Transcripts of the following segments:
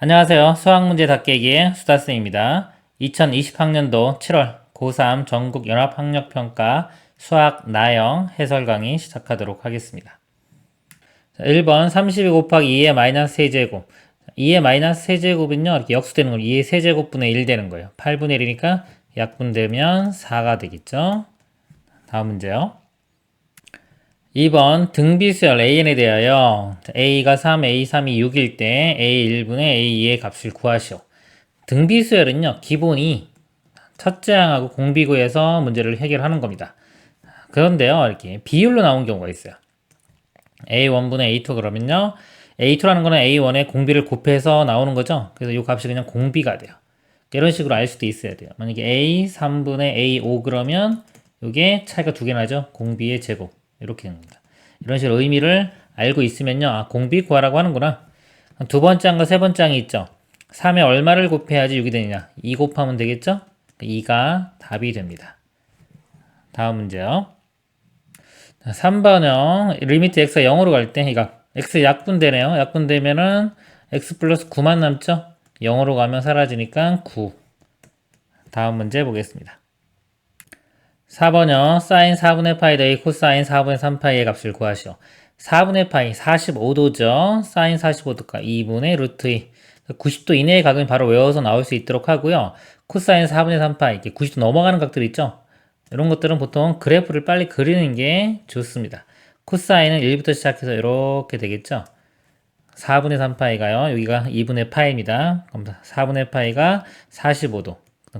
안녕하세요. 수학문제 닫깨기의 수다쌤입니다. 2020학년도 7월 고3 전국 연합학력평가 수학 나형 해설 강의 시작하도록 하겠습니다. 자, 1번 32 곱하기 2의 마이너스 세제곱. 2의 마이너스 세제곱은요, 이렇게 역수되는 거예요. 2의 세제곱분의 1 되는 거예요. 8분의 1이니까 약분되면 4가 되겠죠. 다음 문제요. 2번 등비수열 AN에 대하여 A가 3, A3이 6일 때 A1분의 A2의 값을 구하시오. 등비수열은요, 기본이 첫째 항하고 공비구에서 문제를 해결하는 겁니다. 그런데요, 이렇게 비율로 나온 경우가 있어요. A1분의 A2 그러면요, A2라는 거는 A1의 공비를 곱해서 나오는 거죠. 그래서 이 값이 그냥 공비가 돼요. 이런 식으로 알 수도 있어야 돼요. 만약에 A3분의 A5 그러면 이게 차이가 두 개 나죠. 공비의 제곱. 이렇게 됩니다. 이런 식으로 의미를 알고 있으면요. 아, 공비 구하라고 하는구나. 두 번째 항과 세 번째 항이 있죠. 3에 얼마를 곱해야지 6이 되느냐. 2 곱하면 되겠죠? 2가 답이 됩니다. 다음 문제요. 3번형 리미트 x가 0으로 갈 때 이거 x 약분되네요. 약분되면은 x 플러스 9만 남죠? 0으로 가면 사라지니까 9. 다음 문제 보겠습니다. 4번형 사인 4분의 파이 더하기 코사인 4분의 3파이의 값을 구하시오. 4분의 파이 45도죠. 사인 45도가 2분의 루트 2. 90도 이내의 각은 바로 외워서 나올 수 있도록 하고요. 코사인 4분의 3파이 이렇게 90도 넘어가는 각들 있죠. 이런 것들은 보통 그래프를 빨리 그리는 게 좋습니다. 코사인은 1부터 시작해서 이렇게 되겠죠. 4분의 3파이가요. 여기가 2분의 파이입니다. 그럼 4분의 파이가 45도.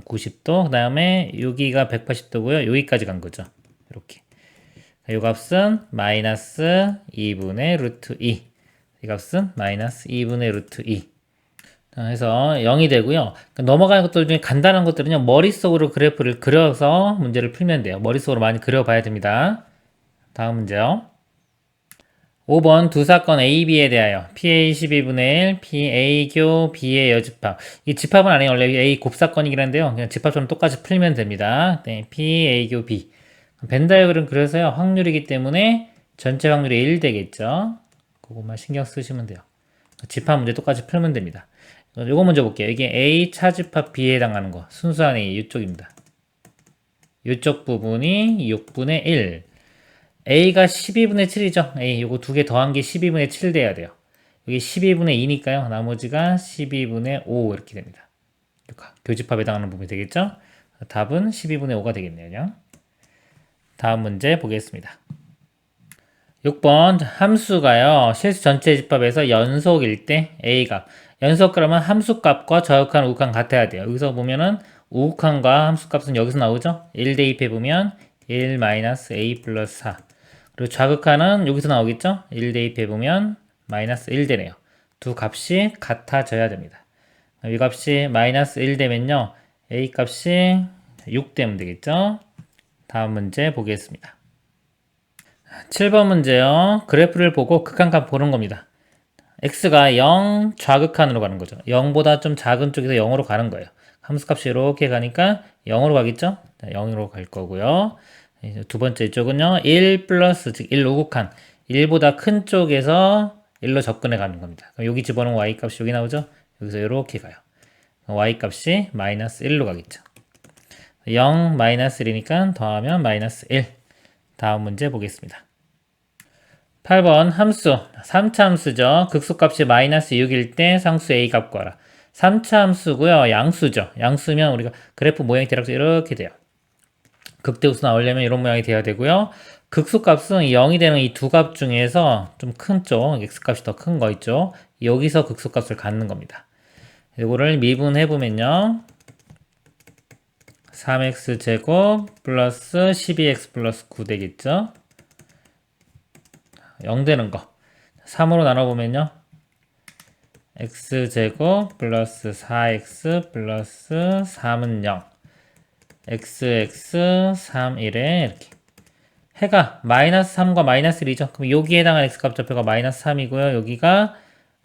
90도, 그 다음에 여기가 180도고요. 여기까지 간 거죠. 이렇게. 이 값은 마이너스 2분의 루트 2. 이 값은 마이너스 2분의 루트 2. 해서 0이 되고요. 넘어가는 것들 중에 간단한 것들은요. 머릿속으로 그래프를 그려서 문제를 풀면 돼요. 머릿속으로 많이 그려봐야 됩니다. 다음 문제요. 5번 두 사건 A, B에 대하여 PA 12분의 1, PA교 B의 여집합. 이 집합은 아니에요. 원래 A 곱사건이긴 한데요. 그냥 집합처럼 똑같이 풀면 됩니다. 네, PA교 B. 벤 다이어그램 그래서요. 확률이기 때문에 전체 확률이 1 되겠죠. 그것만 신경 쓰시면 돼요. 집합 문제 똑같이 풀면 됩니다. 요거 먼저 볼게요. 이게 A 차집합 B에 해당하는 거. 순수한 A 이쪽입니다. 이쪽 부분이 6분의 1. A가 12분의 7이죠. A 요거 두 개 더한 게 12분의 7 돼야 돼요. 여기 12분의 2니까요. 나머지가 12분의 5 이렇게 됩니다. 교집합에 해당하는 부분이 되겠죠. 답은 12분의 5가 되겠네요. 그냥. 다음 문제 보겠습니다. 6번 함수가요. 실수 전체 집합에서 연속일 때 A값. 연속 그러면 함수값과 저역한 우극한 같아야 돼요. 여기서 보면은 우극한과 함수값은 여기서 나오죠. 1 대입해보면 1-A 플러스 4. 그리고 좌극한은 여기서 나오겠죠? 1 대입해보면 마이너스 1 되네요. 두 값이 같아져야 됩니다. 이 값이 마이너스 1 되면요. A 값이 6 되면 되겠죠? 다음 문제 보겠습니다. 7번 문제요. 그래프를 보고 극한값 보는 겁니다. x가 0 좌극한으로 가는 거죠. 0보다 좀 작은 쪽에서 0으로 가는 거예요. 함수값이 이렇게 가니까 0으로 가겠죠? 0으로 갈 거고요. 두 번째 쪽은요. 1 플러스 즉 1 우극한 1보다 큰 쪽에서 1로 접근해 가는 겁니다. 그럼 여기 집어넣으면 y값이 여기 나오죠? 여기서 이렇게 가요. y값이 마이너스 1로 가겠죠. 0 마이너스 1이니까 더하면 마이너스 1. 다음 문제 보겠습니다. 8번 함수 3차 함수죠. 극소값이 마이너스 6일 때 상수 A 값 구하라. 3차 함수고요. 양수죠. 양수면 우리가 그래프 모양이 대략적으로 이렇게 돼요. 극대우수 나오려면 이런 모양이 돼야 되고요. 극소값은 0이 되는 이 두 값 중에서 좀 큰 쪽, x값이 더 큰 거 있죠. 여기서 극소값을 갖는 겁니다. 이거를 미분해보면요. 3x제곱 플러스 12x 플러스 9 되겠죠. 0 되는 거 3으로 나눠보면요. x제곱 플러스 4x 플러스 3은 0 xx 3 1에 이렇게 해가 마이너스 3과 마이너스 1이죠. 그럼 여기에 해당하는 x값 좌표가 마이너스 3이고요. 여기가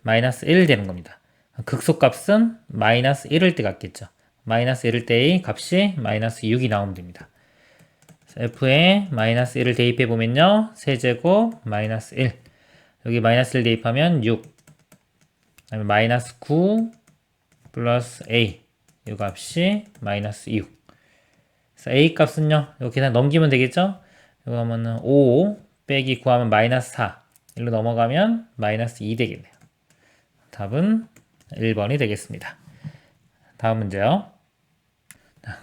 마이너스 1 되는 겁니다. 극소값은 마이너스 1일 때 같겠죠. 마이너스 1일 때의 값이 마이너스 6이 나오면 됩니다. f에 마이너스 1을 대입해보면요. 세제곱 마이너스 1. 여기 마이너스 1 대입하면 6. 그다음에 마이너스 9, 플러스 A 이 값이 마이너스 6. 그래서 A 값은요, 이거 계산 넘기면 되겠죠? 이거 하면은 5 빼기 9 하면 마이너스 4. 일로 넘어가면 마이너스 2 되겠네요. 답은 1번이 되겠습니다. 다음 문제요.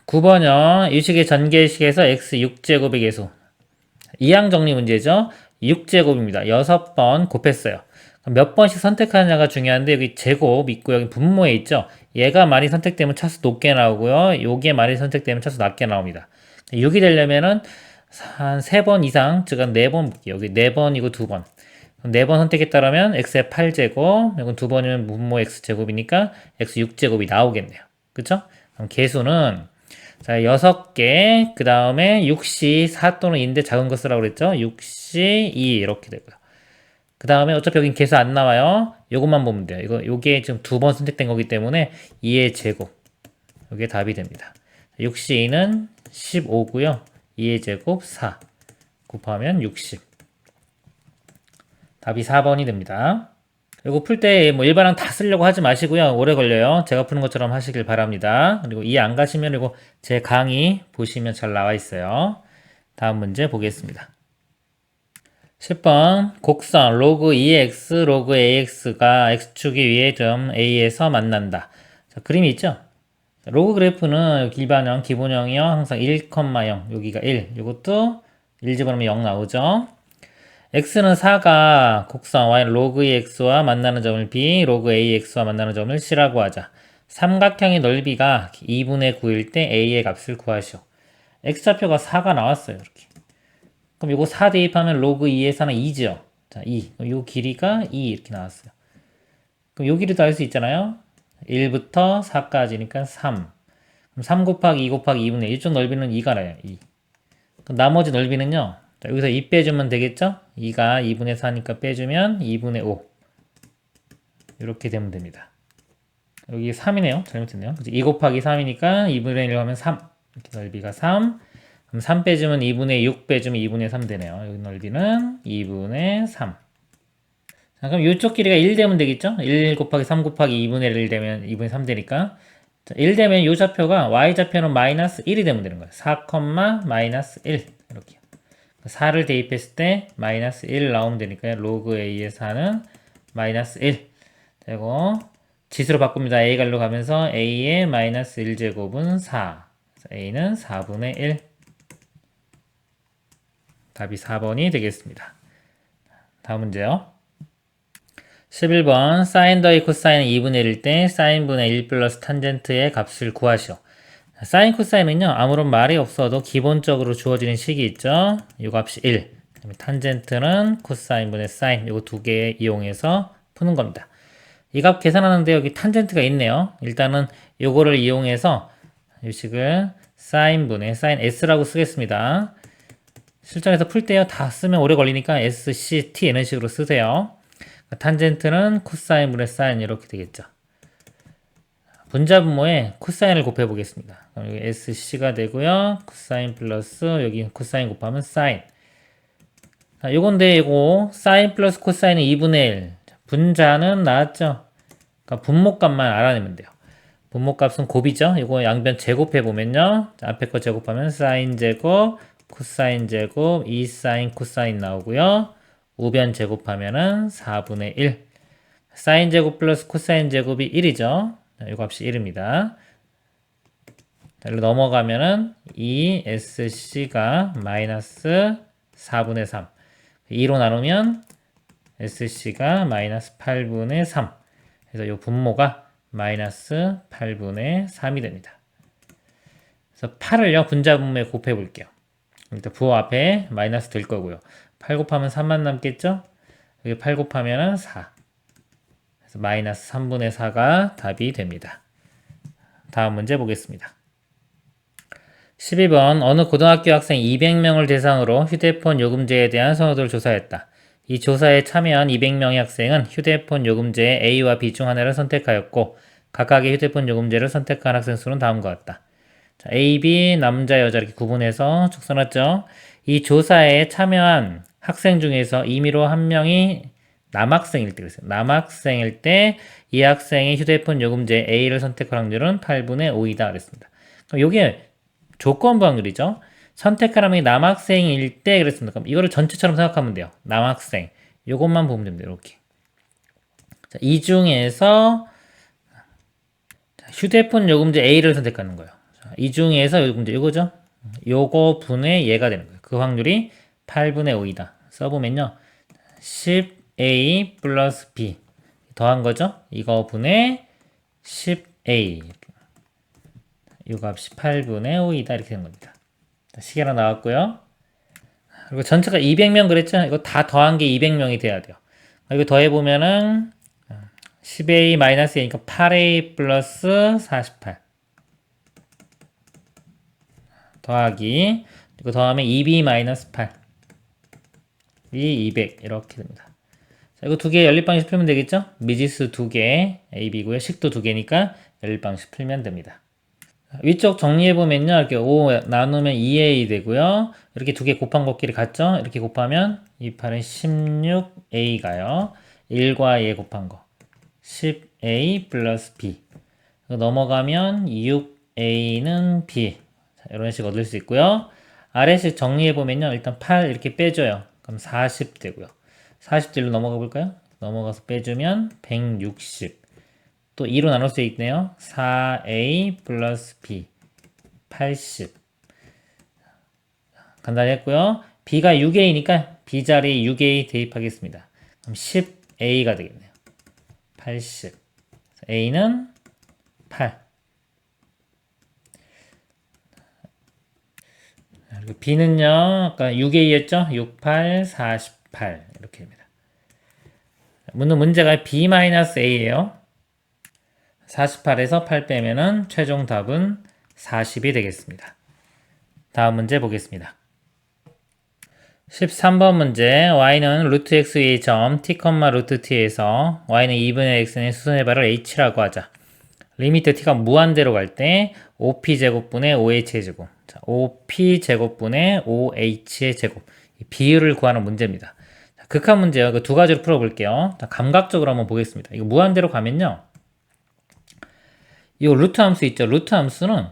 9번요. 유식의 전개식에서 x 6제곱의 계수. 이항 정리 문제죠. 6제곱입니다. 6번 곱했어요. 몇 번씩 선택하느냐가 중요한데 여기 제곱 있고 여기 분모에 있죠. 얘가 많이 선택되면 차수 높게 나오고요. 요게 많이 선택되면 차수 낮게 나옵니다. 6이 되려면은 한 3번 이상, 즉 한 4번 볼게요. 여기 4번이고 2번. 4번 선택했다라면 x의 8제곱, 이건 2번이면 분모 x제곱이니까 x 6제곱이 나오겠네요. 그쵸? 그럼 개수는 자, 6개, 그 다음에 6시 4 또는 2인데 작은 거 쓰라고 그랬죠? 6시 2 이렇게 되고요. 그 다음에 어차피 여긴 개수 안 나와요. 요것만 보면 돼요. 요게 지금 2번 선택된 거기 때문에 2의 제곱. 요게 답이 됩니다. 6시 2는 15고요. 2의 제곱 4 곱하면 60. 답이 4번이 됩니다. 이거 풀 때 뭐 일반항 다 쓰려고 하지 마시고요. 오래 걸려요. 제가 푸는 것처럼 하시길 바랍니다. 그리고 이해 안 가시면 이거 제 강의 보시면 잘 나와 있어요. 다음 문제 보겠습니다. 10번 곡선 로그 2x 로그 ax가 x축이 위의 점 a에서 만난다. 자, 그림이 있죠? 로그 그래프는 일반형, 기본형이요. 항상 1, 0 여기가 1. 이것도 1 집어넣으면 0 나오죠. x는 4가 곡선 y 로그 2x와 만나는 점을 b, 로그 ax와 만나는 점을 c라고 하자. 삼각형의 넓이가 2분의 9일 때 a의 값을 구하시오. x좌표가 4가 나왔어요. 이렇게. 그럼 이거 4 대입하면 로그 2의 4는 2죠. 자, 2. 그럼 요 길이가 2 이렇게 나왔어요. 그럼 요 길이도 알 수 있잖아요. 1부터 4까지니까 3. 그럼 3 곱하기 2 곱하기 2분의 1. 이쪽 넓이는 2가 나요. 2. 그럼 나머지 넓이는요. 자, 여기서 2 빼주면 되겠죠? 2가 2분의 4니까 빼주면 2분의 5. 이렇게 되면 됩니다. 여기 3이네요. 잘못했네요. 2 곱하기 3이니까 2분의 1 하면 3. 이렇게 넓이가 3. 그럼 3 빼주면 2분의 6 빼주면 2분의 3 되네요. 여기 넓이는 2분의 3. 자, 그럼 이쪽 길이가 1 되면 되겠죠? 1 곱하기 3 곱하기 2분의 1 되면 2분의 3 되니까. 자, 1 되면 이 좌표가 y좌표는 마이너스 1이 되면 되는 거예요. 4, 마이너스 1. 이렇게요. 4를 대입했을 때 마이너스 1 나오면 되니까요. 로그 a의 4는 마이너스 1 되고 지수로 바꿉니다. a가 1로 가면서 a의 마이너스 1제곱은 4. a는 4분의 1. 답이 4번이 되겠습니다. 다음 문제요. 11번 사인 더하기 코사인은 2분의 1일 때 사인분의 1 플러스 탄젠트의 값을 구하시오. 사인 코사인은요, 아무런 말이 없어도 기본적으로 주어지는 식이 있죠. 이 값이 1. 탄젠트는 코사인분의 사인, 이거 두 개 이용해서 푸는 겁니다. 이 값 계산하는데 여기 탄젠트가 있네요. 일단은 요거를 이용해서 이 식을 사인분의 사인 s라고 쓰겠습니다. 실전에서 풀 때요, 다 쓰면 오래 걸리니까 sct 이런 식으로 쓰세요. 탄젠트는 코사인분의 사인 이렇게 되겠죠. 분자분모에 코사인을 곱해 보겠습니다. 여기 sc가 되고요. 코사인 플러스 여기 코사인 곱하면 사인. 자, 요건데 이거 사인 플러스 코사인은 2분의 1. 분자는 나왔죠. 그러니까 분모값만 알아내면 돼요. 분모값은 곱이죠. 이거 양변 제곱해 보면요. 자, 앞에 거 제곱하면 사인 제곱, 코사인 제곱, 2 사인 코사인 나오고요. 우변 제곱하면은 4분의 1. 사인 제곱 플러스 코사인 제곱이 1이죠. 자, 이 값이 1입니다. 자, 일로 넘어가면은 2sc가 마이너스 4분의 3. 2로 나누면 sc가 마이너스 8분의 3. 그래서 이 분모가 마이너스 8분의 3이 됩니다. 그래서 8을요, 분자 분모에 곱해 볼게요. 일단 부호 앞에 마이너스 될 거고요. 8 곱하면 3만 남겠죠? 여기 8 곱하면은 4. 그래서 마이너스 3분의 4가 답이 됩니다. 다음 문제 보겠습니다. 12번 어느 고등학교 학생 200명을 대상으로 휴대폰 요금제에 대한 선호도를 조사했다. 이 조사에 참여한 200명의 학생은 휴대폰 요금제의 A와 B 중 하나를 선택하였고 각각의 휴대폰 요금제를 선택한 학생 수는 다음과 같다. 자, A, B, 남자, 여자 이렇게 구분해서 쭉 써놨죠. 이 조사에 참여한 학생 중에서 임의로 한 명이 남학생일 때 그랬어요. 남학생일 때 이 학생이 휴대폰 요금제 A를 선택할 확률은 8분의 5이다 그랬습니다. 그럼 요게 조건부 확률이죠. 선택하라면 남학생일 때 그랬습니다. 그럼 이거를 전체처럼 생각하면 돼요. 남학생. 요것만 보면 됩니다. 이렇게. 자, 이 중에서 휴대폰 요금제 A를 선택하는 거예요. 자, 이 중에서 요금제 이거죠. 요거 분의 얘가 되는 거예요. 그 확률이 8분의 5이다. 써보면요. 10A 플러스 B 더한 거죠. 이거 분의 10A 이 값이 8분의 5이다. 이렇게 되는 겁니다. 시계랑 나왔고요. 그리고 전체가 200명 그랬죠? 이거 다 더한 게 200명이 돼야 돼요. 이거 더해보면은 10A-A니까 8A 플러스 48 더하기 이거 더하면 2B-8 이 200 이렇게 됩니다. 자, 이거 두 개 연립방식 풀면 되겠죠? 미지수 두 개 AB고요. 식도 두 개니까 연립방식 풀면 됩니다. 위쪽 정리해보면요. 이렇게 5 나누면 2A 되고요. 이렇게 두 개 곱한 것끼리 같죠? 이렇게 곱하면 28은 16A가요. 1과 2 곱한 거. 10A 플러스 B. 넘어가면 6A는 B. 자, 이런 식으로 얻을 수 있고요. 아래식 정리해보면요. 일단 8 이렇게 빼줘요. 그럼 40 되고요. 40대1로 넘어가 볼까요? 넘어가서 빼주면 160. 또 2로 나눌 수 있네요. 4A 플러스 B 80 간단히 했고요. B가 6A니까 B 자리에 6A 대입하겠습니다. 그럼 10A가 되겠네요. 80 A는 8 그리고 B는요. 아까 6A였죠? 6, 8, 48 이렇게 됩니다. 묻는 문제가 B-A예요. 48에서 8 빼면은 최종 답은 40이 되겠습니다. 다음 문제 보겠습니다. 13번 문제 y는 루트 x의 점 t, 루트 t에서 y는 2분의 x의 수선의 발을 h라고 하자. 리미트 t가 무한대로 갈 때 5p제곱분의 5h의 제곱. 자, 5p제곱분의 5h의 제곱. 비율을 구하는 문제입니다. 자, 극한 문제요. 그 두 가지로 풀어볼게요. 자, 감각적으로 한번 보겠습니다. 이거 무한대로 가면요. 이 루트 함수 있죠. 루트 함수는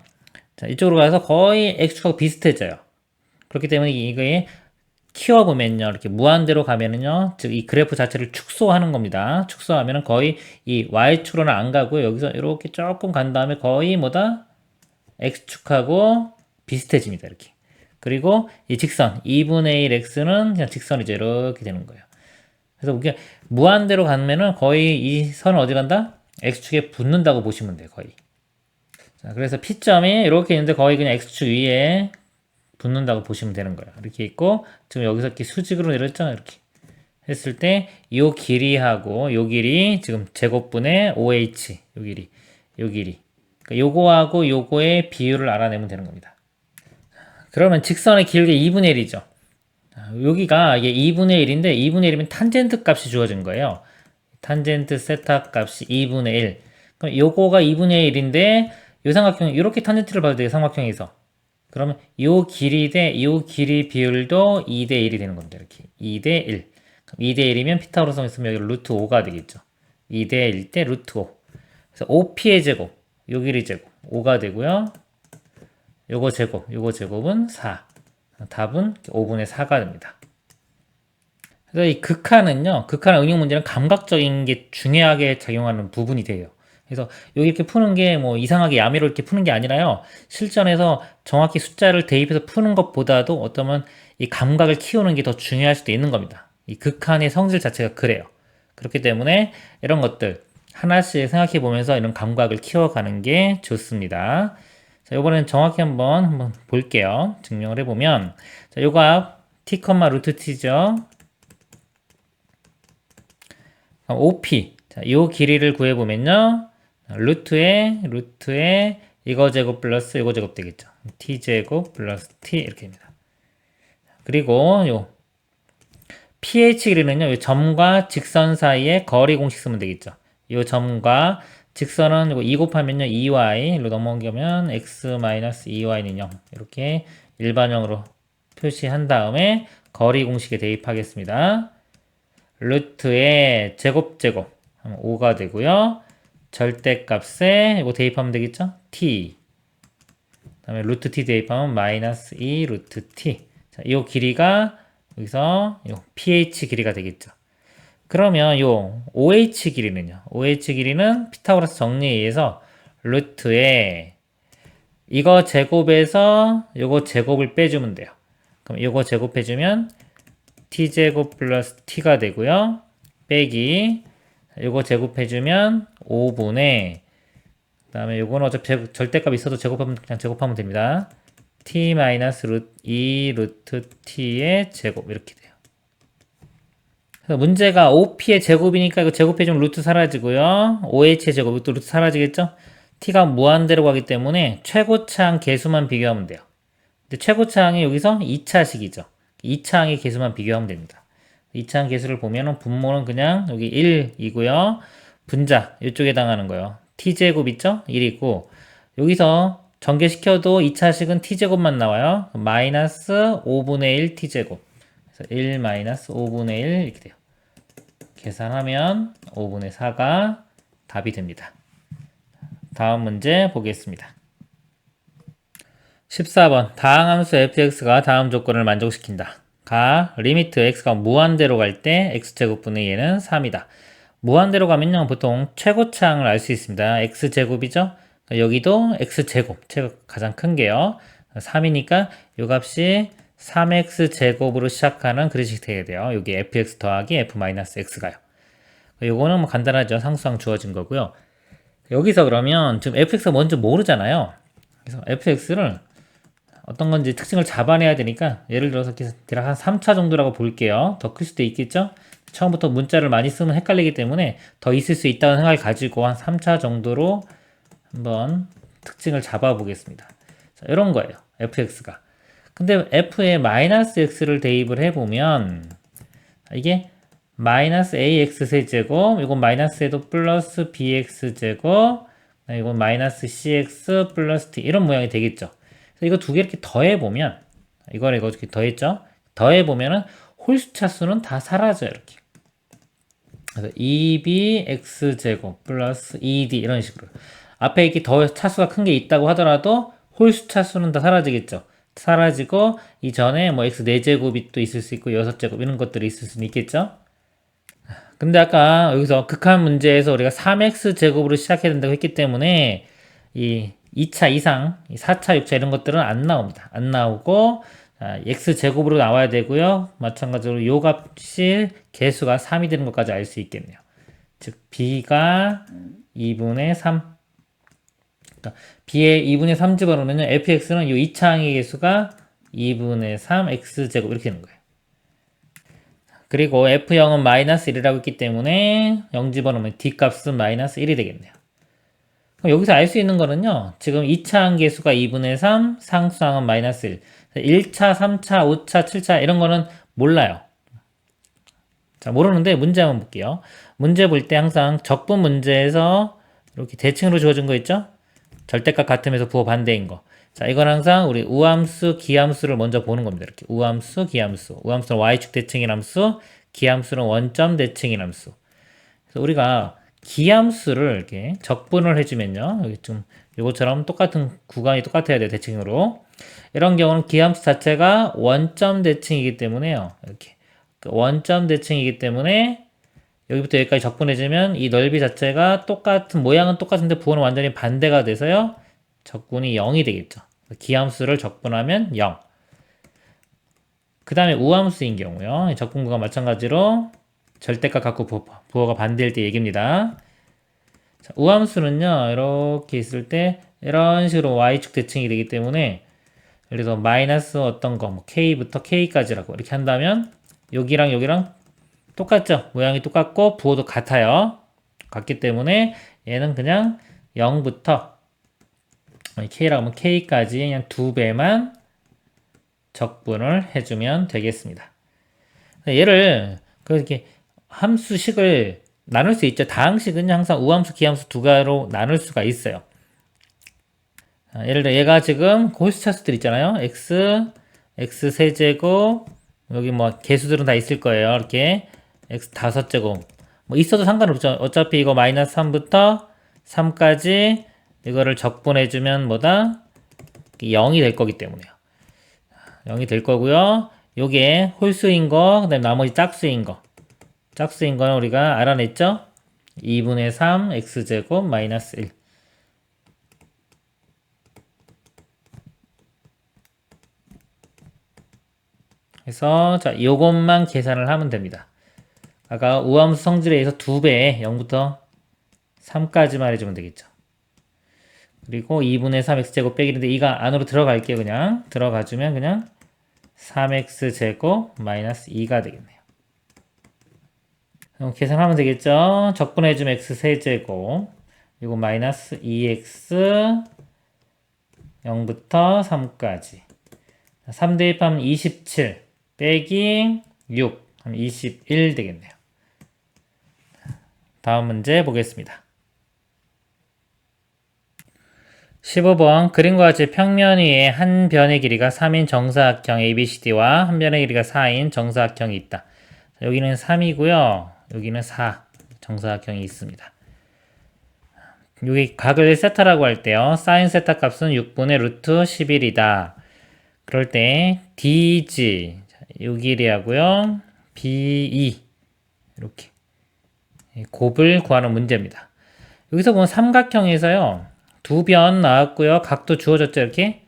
자, 이쪽으로 가서 거의 x축하고 비슷해져요. 그렇기 때문에 이거에 키워보면요. 이렇게 무한대로 가면은요. 즉 이 그래프 자체를 축소하는 겁니다. 축소하면은 거의 이 y축으로는 안 가고요. 여기서 이렇게 조금 간 다음에 거의 뭐다? x축하고 비슷해집니다. 이렇게. 그리고 이 직선 2분의 1 x는 그냥 직선이죠. 이렇게 되는 거예요. 그래서 이게 무한대로 가면은 거의 이 선은 어디 간다? x축에 붙는다고 보시면 돼요. 거의. 자, 그래서 P점이 이렇게 있는데 거의 그냥 x축 위에 붙는다고 보시면 되는 거예요. 이렇게 있고 지금 여기서 이렇게 수직으로 내렸잖아요. 이렇게 했을 때 요 길이하고 요 길이 지금 제곱분의 5h 요 길이 그러니까 요거하고 요거의 비율을 알아내면 되는 겁니다. 그러면 직선의 길게 2분의 1이죠. 여기가 이게 2분의 1인데 2분의 1이면 탄젠트 값이 주어진 거예요. 탄젠트 세타 값이 2분의 1. 그럼 요거가 2분의 1인데 요 삼각형 이렇게 탄젠트를 봐도 돼요. 삼각형에서. 그러면 요 길이 대 요 길이 비율도 2대 1이 되는 겁니다. 이렇게 2대 1. 그럼 2대 1이면 피타고라스 있으면 여기 루트 5가 되겠죠. 2대 1 대 루트 5. 그래서 5p의 제곱, 요 길이 제곱 5가 되고요. 요거 제곱은 4. 답은 5분의 4가 됩니다. 그래서 이 극한은요, 극한 응용 문제는 감각적인 게 중요하게 작용하는 부분이 돼요. 그래서 여기 이렇게 푸는 게 뭐 이상하게 야매로 이렇게 푸는 게 아니라요. 실전에서 정확히 숫자를 대입해서 푸는 것보다도 어쩌면 이 감각을 키우는 게 더 중요할 수도 있는 겁니다. 이 극한의 성질 자체가 그래요. 그렇기 때문에 이런 것들 하나씩 생각해 보면서 이런 감각을 키워가는 게 좋습니다. 자, 이번에는 정확히 한번 볼게요. 증명을 해보면 자, 요거 앞 t, 루트 t죠. 5p 자, 요 길이를 구해보면요. 루트에 이거 제곱 플러스 이거 제곱 되겠죠. t 제곱 플러스 t 이렇게 됩니다. 그리고 요 pH 길이는요. 요 점과 직선 사이의 거리 공식 쓰면 되겠죠. 요 점과 직선은 이거 2 곱하면요. 2y로 넘어가면 x-2y는 0 이렇게 일반형으로 표시한 다음에 거리 공식에 대입하겠습니다. 루트의 제곱 하면 5가 되고요. 절대값에 이거 대입하면 되겠죠? t. 그다음에 루트 t 대입하면 마이너스 2 루트 t. 자, 이 길이가 여기서 요 ph 길이가 되겠죠. 그러면 요 OH 길이는요. OH 길이는 피타고라스 정리에 의해서 루트에 이거 제곱에서 요거 제곱을 빼주면 돼요. 그럼 요거 제곱해주면 t제곱 플러스 t가 되고요. 빼기 요거 제곱해주면 5분의 그 다음에 요거는 어차피 절대값 있어도 제곱하면 그냥 제곱하면 됩니다. t 마이너스 2 루트 t의 제곱 이렇게 돼요. 그래서 문제가 OP의 제곱이니까 이거 제곱해주면 루트 사라지고요. OH의 제곱, 이것도 루트 사라지겠죠? T가 무한대로 가기 때문에 최고차항 개수만 비교하면 돼요. 근데 최고차항이 여기서 2차식이죠. 2차항의 개수만 비교하면 됩니다. 2차항 개수를 보면은 분모는 그냥 여기 1이고요. 분자, 이쪽에 해당하는 거예요. T제곱 있죠? 1이고, 여기서 전개시켜도 2차식은 T제곱만 나와요. 마이너스 5분의 1 T제곱. 그래서 1 마이너스 5분의 1 이렇게 돼요. 계산하면 5분의 4가 답이 됩니다. 다음 문제 보겠습니다. 14번 다항함수 fx가 다음 조건을 만족시킨다. 가 리미트 x가 무한대로 갈 때 x제곱분의 얘는 3이다. 무한대로 가면요 보통 최고차항을 알 수 있습니다. x제곱이죠. 여기도 x제곱 가장 큰 게요. 3이니까 이 값이 3x제곱으로 시작하는 그릇이 되게 돼요. 여기 fx 더하기 f-x가요. 요거는 뭐 간단하죠. 상수항 주어진 거고요. 여기서 그러면 지금 fx가 뭔지 모르잖아요. 그래서 fx를 어떤 건지 특징을 잡아내야 되니까 예를 들어서 대략 한 3차 정도라고 볼게요. 더 클 수도 있겠죠? 처음부터 문자를 많이 쓰면 헷갈리기 때문에 더 있을 수 있다는 생각을 가지고 한 3차 정도로 한번 특징을 잡아 보겠습니다. 자, 이런 거예요. fx가. 근데 f에 마이너스 x를 대입을 해보면 이게 마이너스 ax 세제곱, 이건 마이너스에도 플러스 bx 제곱, 이건 마이너스 cx 플러스 t 이런 모양이 되겠죠. 그래서 이거 두 개 이렇게 더해보면 이거 이렇게 더했죠. 더해보면은 홀수 차수는 다 사라져요. 이렇게. 그래서 2bx 제곱 플러스 2d 이런 식으로 앞에 이렇게 더 차수가 큰 게 있다고 하더라도 홀수 차수는 다 사라지겠죠. 사라지고 이전에 뭐 x 4제곱이 또 있을 수 있고 6제곱 이런 것들이 있을 수는 있겠죠. 근데 아까 여기서 극한 문제에서 우리가 3x 제곱으로 시작해야 된다고 했기 때문에 이 2차 이상, 4차, 6차 이런 것들은 안 나옵니다. 안 나오고 x 제곱으로 나와야 되고요. 마찬가지로 요 값이 개수가 3이 되는 것까지 알 수 있겠네요. 즉 b가 2분의 3 그러니까 b에 2분의 3 집어넣으면 fx는 요 2차항의 개수가 2분의 3 x제곱 이렇게 되는 거예요. 그리고 f0은 마이너스 1이라고 했기 때문에 0 집어넣으면 d값은 마이너스 1이 되겠네요. 그럼 여기서 알 수 있는 거는요. 지금 2차항 개수가 2분의 3, 상수항은 마이너스 1. 1차, 3차, 5차, 7차 이런 거는 몰라요. 자, 모르는데 문제 한번 볼게요. 문제 볼 때 항상 적분 문제에서 이렇게 대칭으로 주어진 거 있죠? 절대값 같으면서 부호 반대인 거. 자, 이건 항상 우리 우함수, 기함수를 먼저 보는 겁니다. 이렇게 우함수, 기함수. 우함수는 y축 대칭인 함수, 기함수는 원점 대칭인 함수. 그래서 우리가 기함수를 이렇게 적분을 해주면요. 여기 좀 이것처럼 똑같은 구간이 똑같아야 돼요. 대칭으로. 이런 경우는 기함수 자체가 원점 대칭이기 때문에요. 이렇게 원점 대칭이기 때문에 여기부터 여기까지 적분해주면 이 넓이 자체가 똑같은 모양은 똑같은데 부호는 완전히 반대가 돼서요. 적분이 0이 되겠죠. 기함수를 적분하면 0. 그 다음에 우함수인 경우요. 적분구가 마찬가지로 절대값 갖고 부호가 반대일 때 얘기입니다. 자, 우함수는요. 이렇게 있을 때 이런 식으로 y축 대칭이 되기 때문에 예를 들어서 마이너스 어떤 거 뭐 k부터 k까지라고 이렇게 한다면 여기랑 여기랑 똑같죠. 모양이 똑같고 부호도 같아요. 같기 때문에 얘는 그냥 0부터 k라고 하면 k까지 그냥 2배만 적분을 해주면 되겠습니다. 얘를 그렇게 함수식을 나눌 수 있죠. 다항식은 항상 우함수, 기함수 두 가지로 나눌 수가 있어요. 예를 들어 얘가 지금 홀수 차수들 있잖아요. x 세제곱 여기 뭐 개수들은 다 있을 거예요. 이렇게 x 5제곱 뭐 있어도 상관없죠. 어차피 이거 마이너스 3부터 3까지 이거를 적분해주면 뭐다? 0이 될 거기 때문에요. 0이 될 거고요. 요게 홀수인 거, 그 다음에 나머지 짝수인 거. 짝수인 거는 우리가 알아냈죠? 2분의 3 x제곱 마이너스 1. 그래서 자, 요것만 계산을 하면 됩니다. 아까 우함수 성질에 의해서 2배 0부터 3까지만 해주면 되겠죠. 그리고 2분의 3x제곱 빼기인데 이가 안으로 들어갈게요. 그냥 들어가주면 그냥 3x제곱 마이너스 2가 되겠네요. 그럼 계산하면 되겠죠. 적분해주면 x 세제곱 그리고 마이너스 2x 0부터 3까지 3 대입하면 27 빼기 6 하면 21 되겠네요. 다음 문제 보겠습니다. 15번 그림과 같이 평면 위에 한 변의 길이가 3인 정사각형 ABCD와 한 변의 길이가 4인 정사각형이 있다. 여기는 3이고요. 여기는 4 정사각형이 있습니다. 여기 각을 세타라고 할 때요. 사인 세타 값은 6분의 루트 11이다. 그럴 때 DG 요 길이하고요. BE 이렇게 곱을 구하는 문제입니다. 여기서 보면 삼각형에서요. 두 변 나왔고요. 각도 주어졌죠. 이렇게.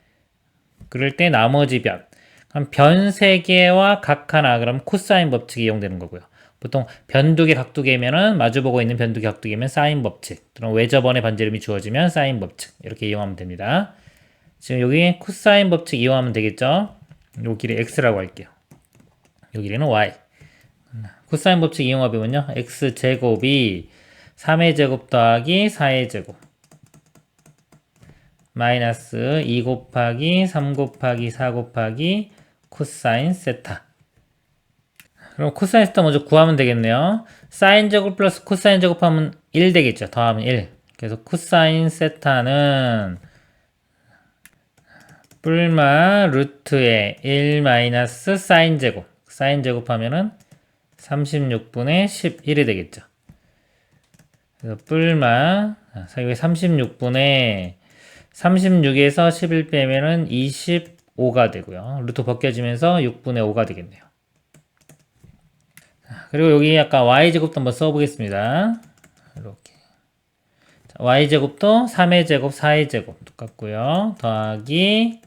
그럴 때 나머지 변. 그럼 변 3개와 각 하나. 그럼 코사인 법칙이 이용되는 거고요. 보통 변 2개, 각 2개면은 마주보고 있는 변 2개, 각 2개면 사인 법칙. 그럼 외접원의 반지름이 주어지면 사인 법칙. 이렇게 이용하면 됩니다. 지금 여기 코사인 법칙 이용하면 되겠죠. 요 길이 x라고 할게요. 요 길이는 y. 코사인 법칙 이용하면요. x제곱이 3의 제곱 더하기 4의 제곱 마이너스 2 곱하기 3 곱하기 4 곱하기 코사인 세타. 그럼 코사인 세타 먼저 구하면 되겠네요. 사인 제곱 플러스 코사인 제곱하면 1 되겠죠. 더하면 1. 그래서 코사인 세타는 뿔마 루트에 1 마이너스 사인 제곱. 사인 제곱하면은 36분의 11이 되겠죠. 그래서 뿔마 여기 36분의 36에서 11 빼면은 25가 되고요. 루트 벗겨지면서 6분의 5가 되겠네요. 그리고 여기 아까 y제곱도 한번 써보겠습니다. 이렇게. 자, y제곱도 3의 제곱, 4의 제곱 똑같고요. 더하기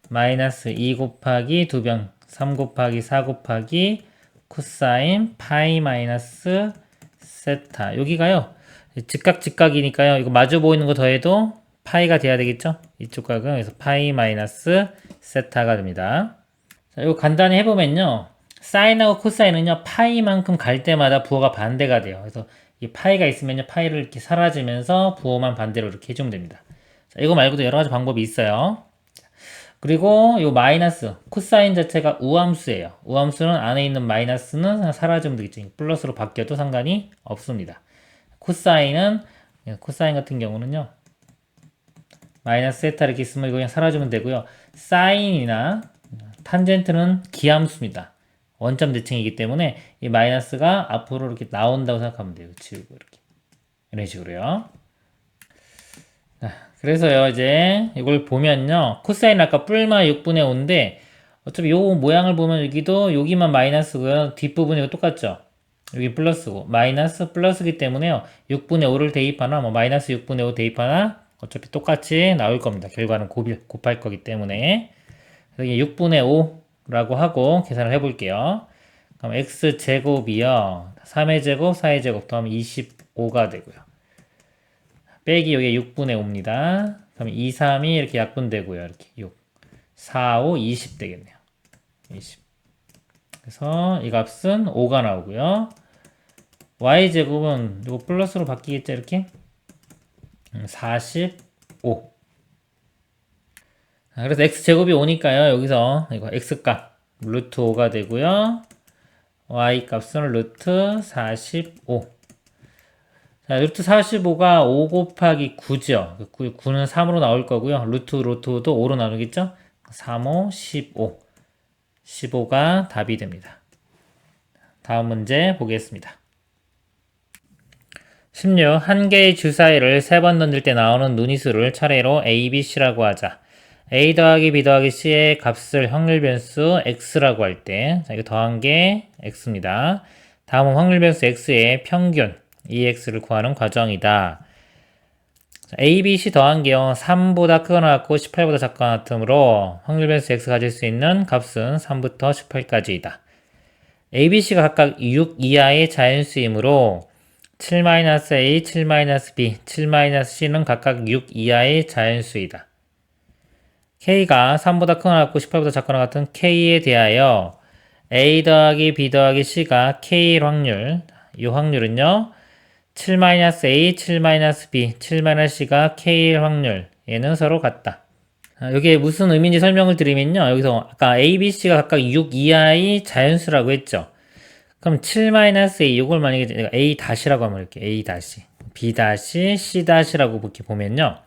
마이너스 2 곱하기 2변 3 곱하기 4 곱하기 코사인 파이 마이너스 세타. 여기가요. 직각이니까요. 이거 마주 보이는 거 더해도 파이가 돼야 되겠죠? 이쪽 각은 그래서 파이 마이너스 세타가 됩니다. 자, 이거 간단히 해보면요. 사인하고 코사인은요. 파이만큼 갈 때마다 부호가 반대가 돼요. 그래서 이 파이가 있으면요. 파이를 이렇게 사라지면서 부호만 반대로 이렇게 해주면 됩니다. 자, 이거 말고도 여러 가지 방법이 있어요. 그리고 이 마이너스 코사인 자체가 우함수예요. 우함수는 안에 있는 마이너스는 사라지면 되겠죠. 플러스로 바뀌어도 상관이 없습니다. 코사인 같은 경우는요. 마이너스 세타 이렇게 있으면 이거 그냥 사라지면 되고요. 사인이나 탄젠트는 기함수입니다. 원점 대칭이기 때문에 이 마이너스가 앞으로 이렇게 나온다고 생각하면 돼요. 지우고 이렇게 이런 식으로요. 그래서요, 이제 이걸 보면요. 코사인 아까 뿔마 6분의 5인데 어차피 요 모양을 보면 여기만 마이너스고요. 뒷부분이 똑같죠. 여기 플러스고 마이너스 플러스기 때문에요. 6분의 5를 대입하나 뭐 마이너스 6분의 5 대입하나 어차피 똑같이 나올 겁니다. 결과는 곱할 거기 때문에. 그래서 이게 6분의 5라고 하고 계산을 해볼게요. 그럼 x제곱이요. 3의 제곱, 4의 제곱 더하면 25가 되고요. 빼기 여기 6분의 5입니다. 그럼 2, 3이 이렇게 약분되고요. 이렇게 6, 4, 5, 20 되겠네요. 20. 그래서 이 값은 5가 나오고요. y제곱은 이거 플러스로 바뀌겠죠. 이렇게 45. 그래서 x제곱이 5니까요. 여기서 이거 x값 루트 5가 되고요. y값은 루트 45. 자, 루트 45가 5 곱하기 9죠. 9는 3으로 나올 거고요. 루트도 5로 나누겠죠? 3, 5, 15. 15가 답이 됩니다. 다음 문제 보겠습니다. 16. 한 개의 주사위를 3번 던질 때 나오는 눈위수를 차례로 A, B, C라고 하자. A 더하기 B 더하기 C의 값을 확률 변수 X라고 할 때, 자, 이거 더한 게 X입니다. 다음은 확률 변수 X의 평균, EX를 구하는 과정이다. 자, A, B, C 더한 게요, 3보다 크거나 같고 18보다 작거나 같으므로 확률 변수 X 가질 수 있는 값은 3부터 18까지이다. A, B, C가 각각 6 이하의 자연수이므로 7-A, 7-B, 7-C는 각각 6 이하의 자연수이다. K가 3보다 크거나 같고 18보다 작거나 같은 K에 대하여 A 더하기 B 더하기 C가 K일 확률, 이 확률은요 7-A, 7-B, 7-C가 K일 확률, 얘는 서로 같다. 이게 무슨 의미인지 설명을 드리면요, 여기서 아까 A, B, C가 각각 6 이하의 자연수라고 했죠. 그럼 7-A, 이걸 만약에 내가 A-라고 하면 이렇게 A-, B-, C-라고 이렇게 보면요,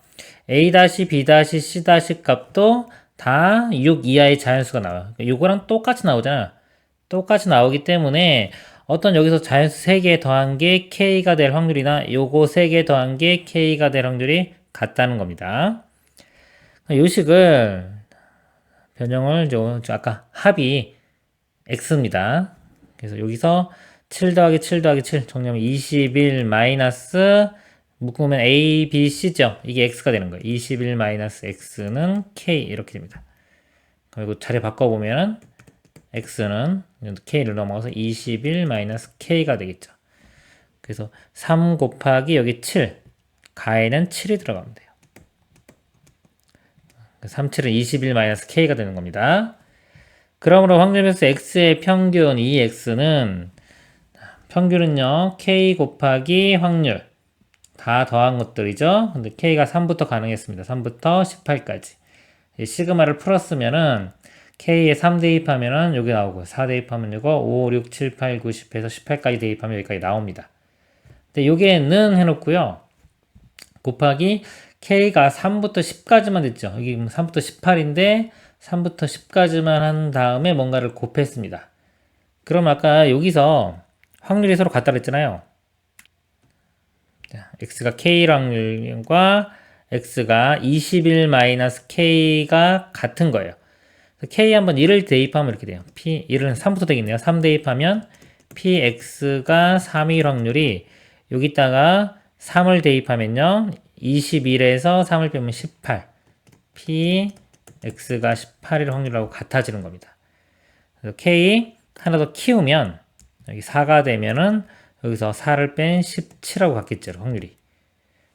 A-, B-, C- 값도 다 6 이하의 자연수가 나와요. 이거랑 똑같이 나오잖아요. 똑같이 나오기 때문에 어떤 여기서 자연수 3개 더한 게 K가 될 확률이나 요거 3개 더한 게 K가 될 확률이 같다는 겁니다. 요 식을 변형을 아까 합이 X입니다. 그래서 여기서 7 더하기 7 더하기 7 정리하면 21 마이너스 묶으면 A, B, C죠. 이게 X가 되는 거예요. 21 마이너스 X는 K 이렇게 됩니다. 그리고 자리 바꿔보면 X는 K를 넘어가서 21 마이너스 K가 되겠죠. 그래서 3 곱하기 여기 7 가에는 7이 들어가면 돼요. 37은 21 마이너스 K가 되는 겁니다. 그러므로 확률 변수 X의 평균 EX는 평균은요 K 곱하기 확률 다 더한 것들이죠. 근데 K가 3부터 가능했습니다. 3부터 18까지. 시그마를 풀었으면은 K에 3 대입하면은 여기 나오고 4 대입하면 이거 5, 6, 7, 8, 9, 10에서 18까지 대입하면 여기까지 나옵니다. 근데 요게는 해놓고요. 곱하기 K가 3부터 10까지만 됐죠. 여기 3부터 18인데 3부터 10까지만 한 다음에 뭔가를 곱했습니다. 그럼 아까 여기서 확률이 서로 같다 그랬잖아요. X가 K 확률과 X가 21-K가 같은 거예요. K 한번 1을 대입하면 이렇게 돼요. P, 1은 3부터 되겠네요. 3 대입하면 PX가 3일 확률이 여기다가 3을 대입하면요. 21에서 3을 빼면 18. PX가 18일 확률하고 같아지는 겁니다. 그래서 K 하나 더 키우면 여기 4가 되면은 여기서 4를 뺀 17하고 같겠죠. 확률이.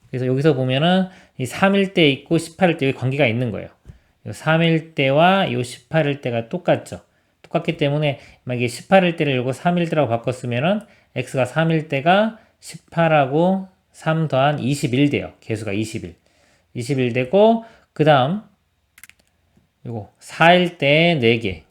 그래서 여기서 보면은 이 3일 때 있고 18일 때 관계가 있는 거예요. 3일 때와 이 18일 때가 똑같죠. 똑같기 때문에 만약에 18일 때를 요거 3일 때라고 바꿨으면은 x가 3일 때가 18하고 3 더한 21 돼요. 개수가 21. 21 되고 그 다음 요거 4일 때 4개.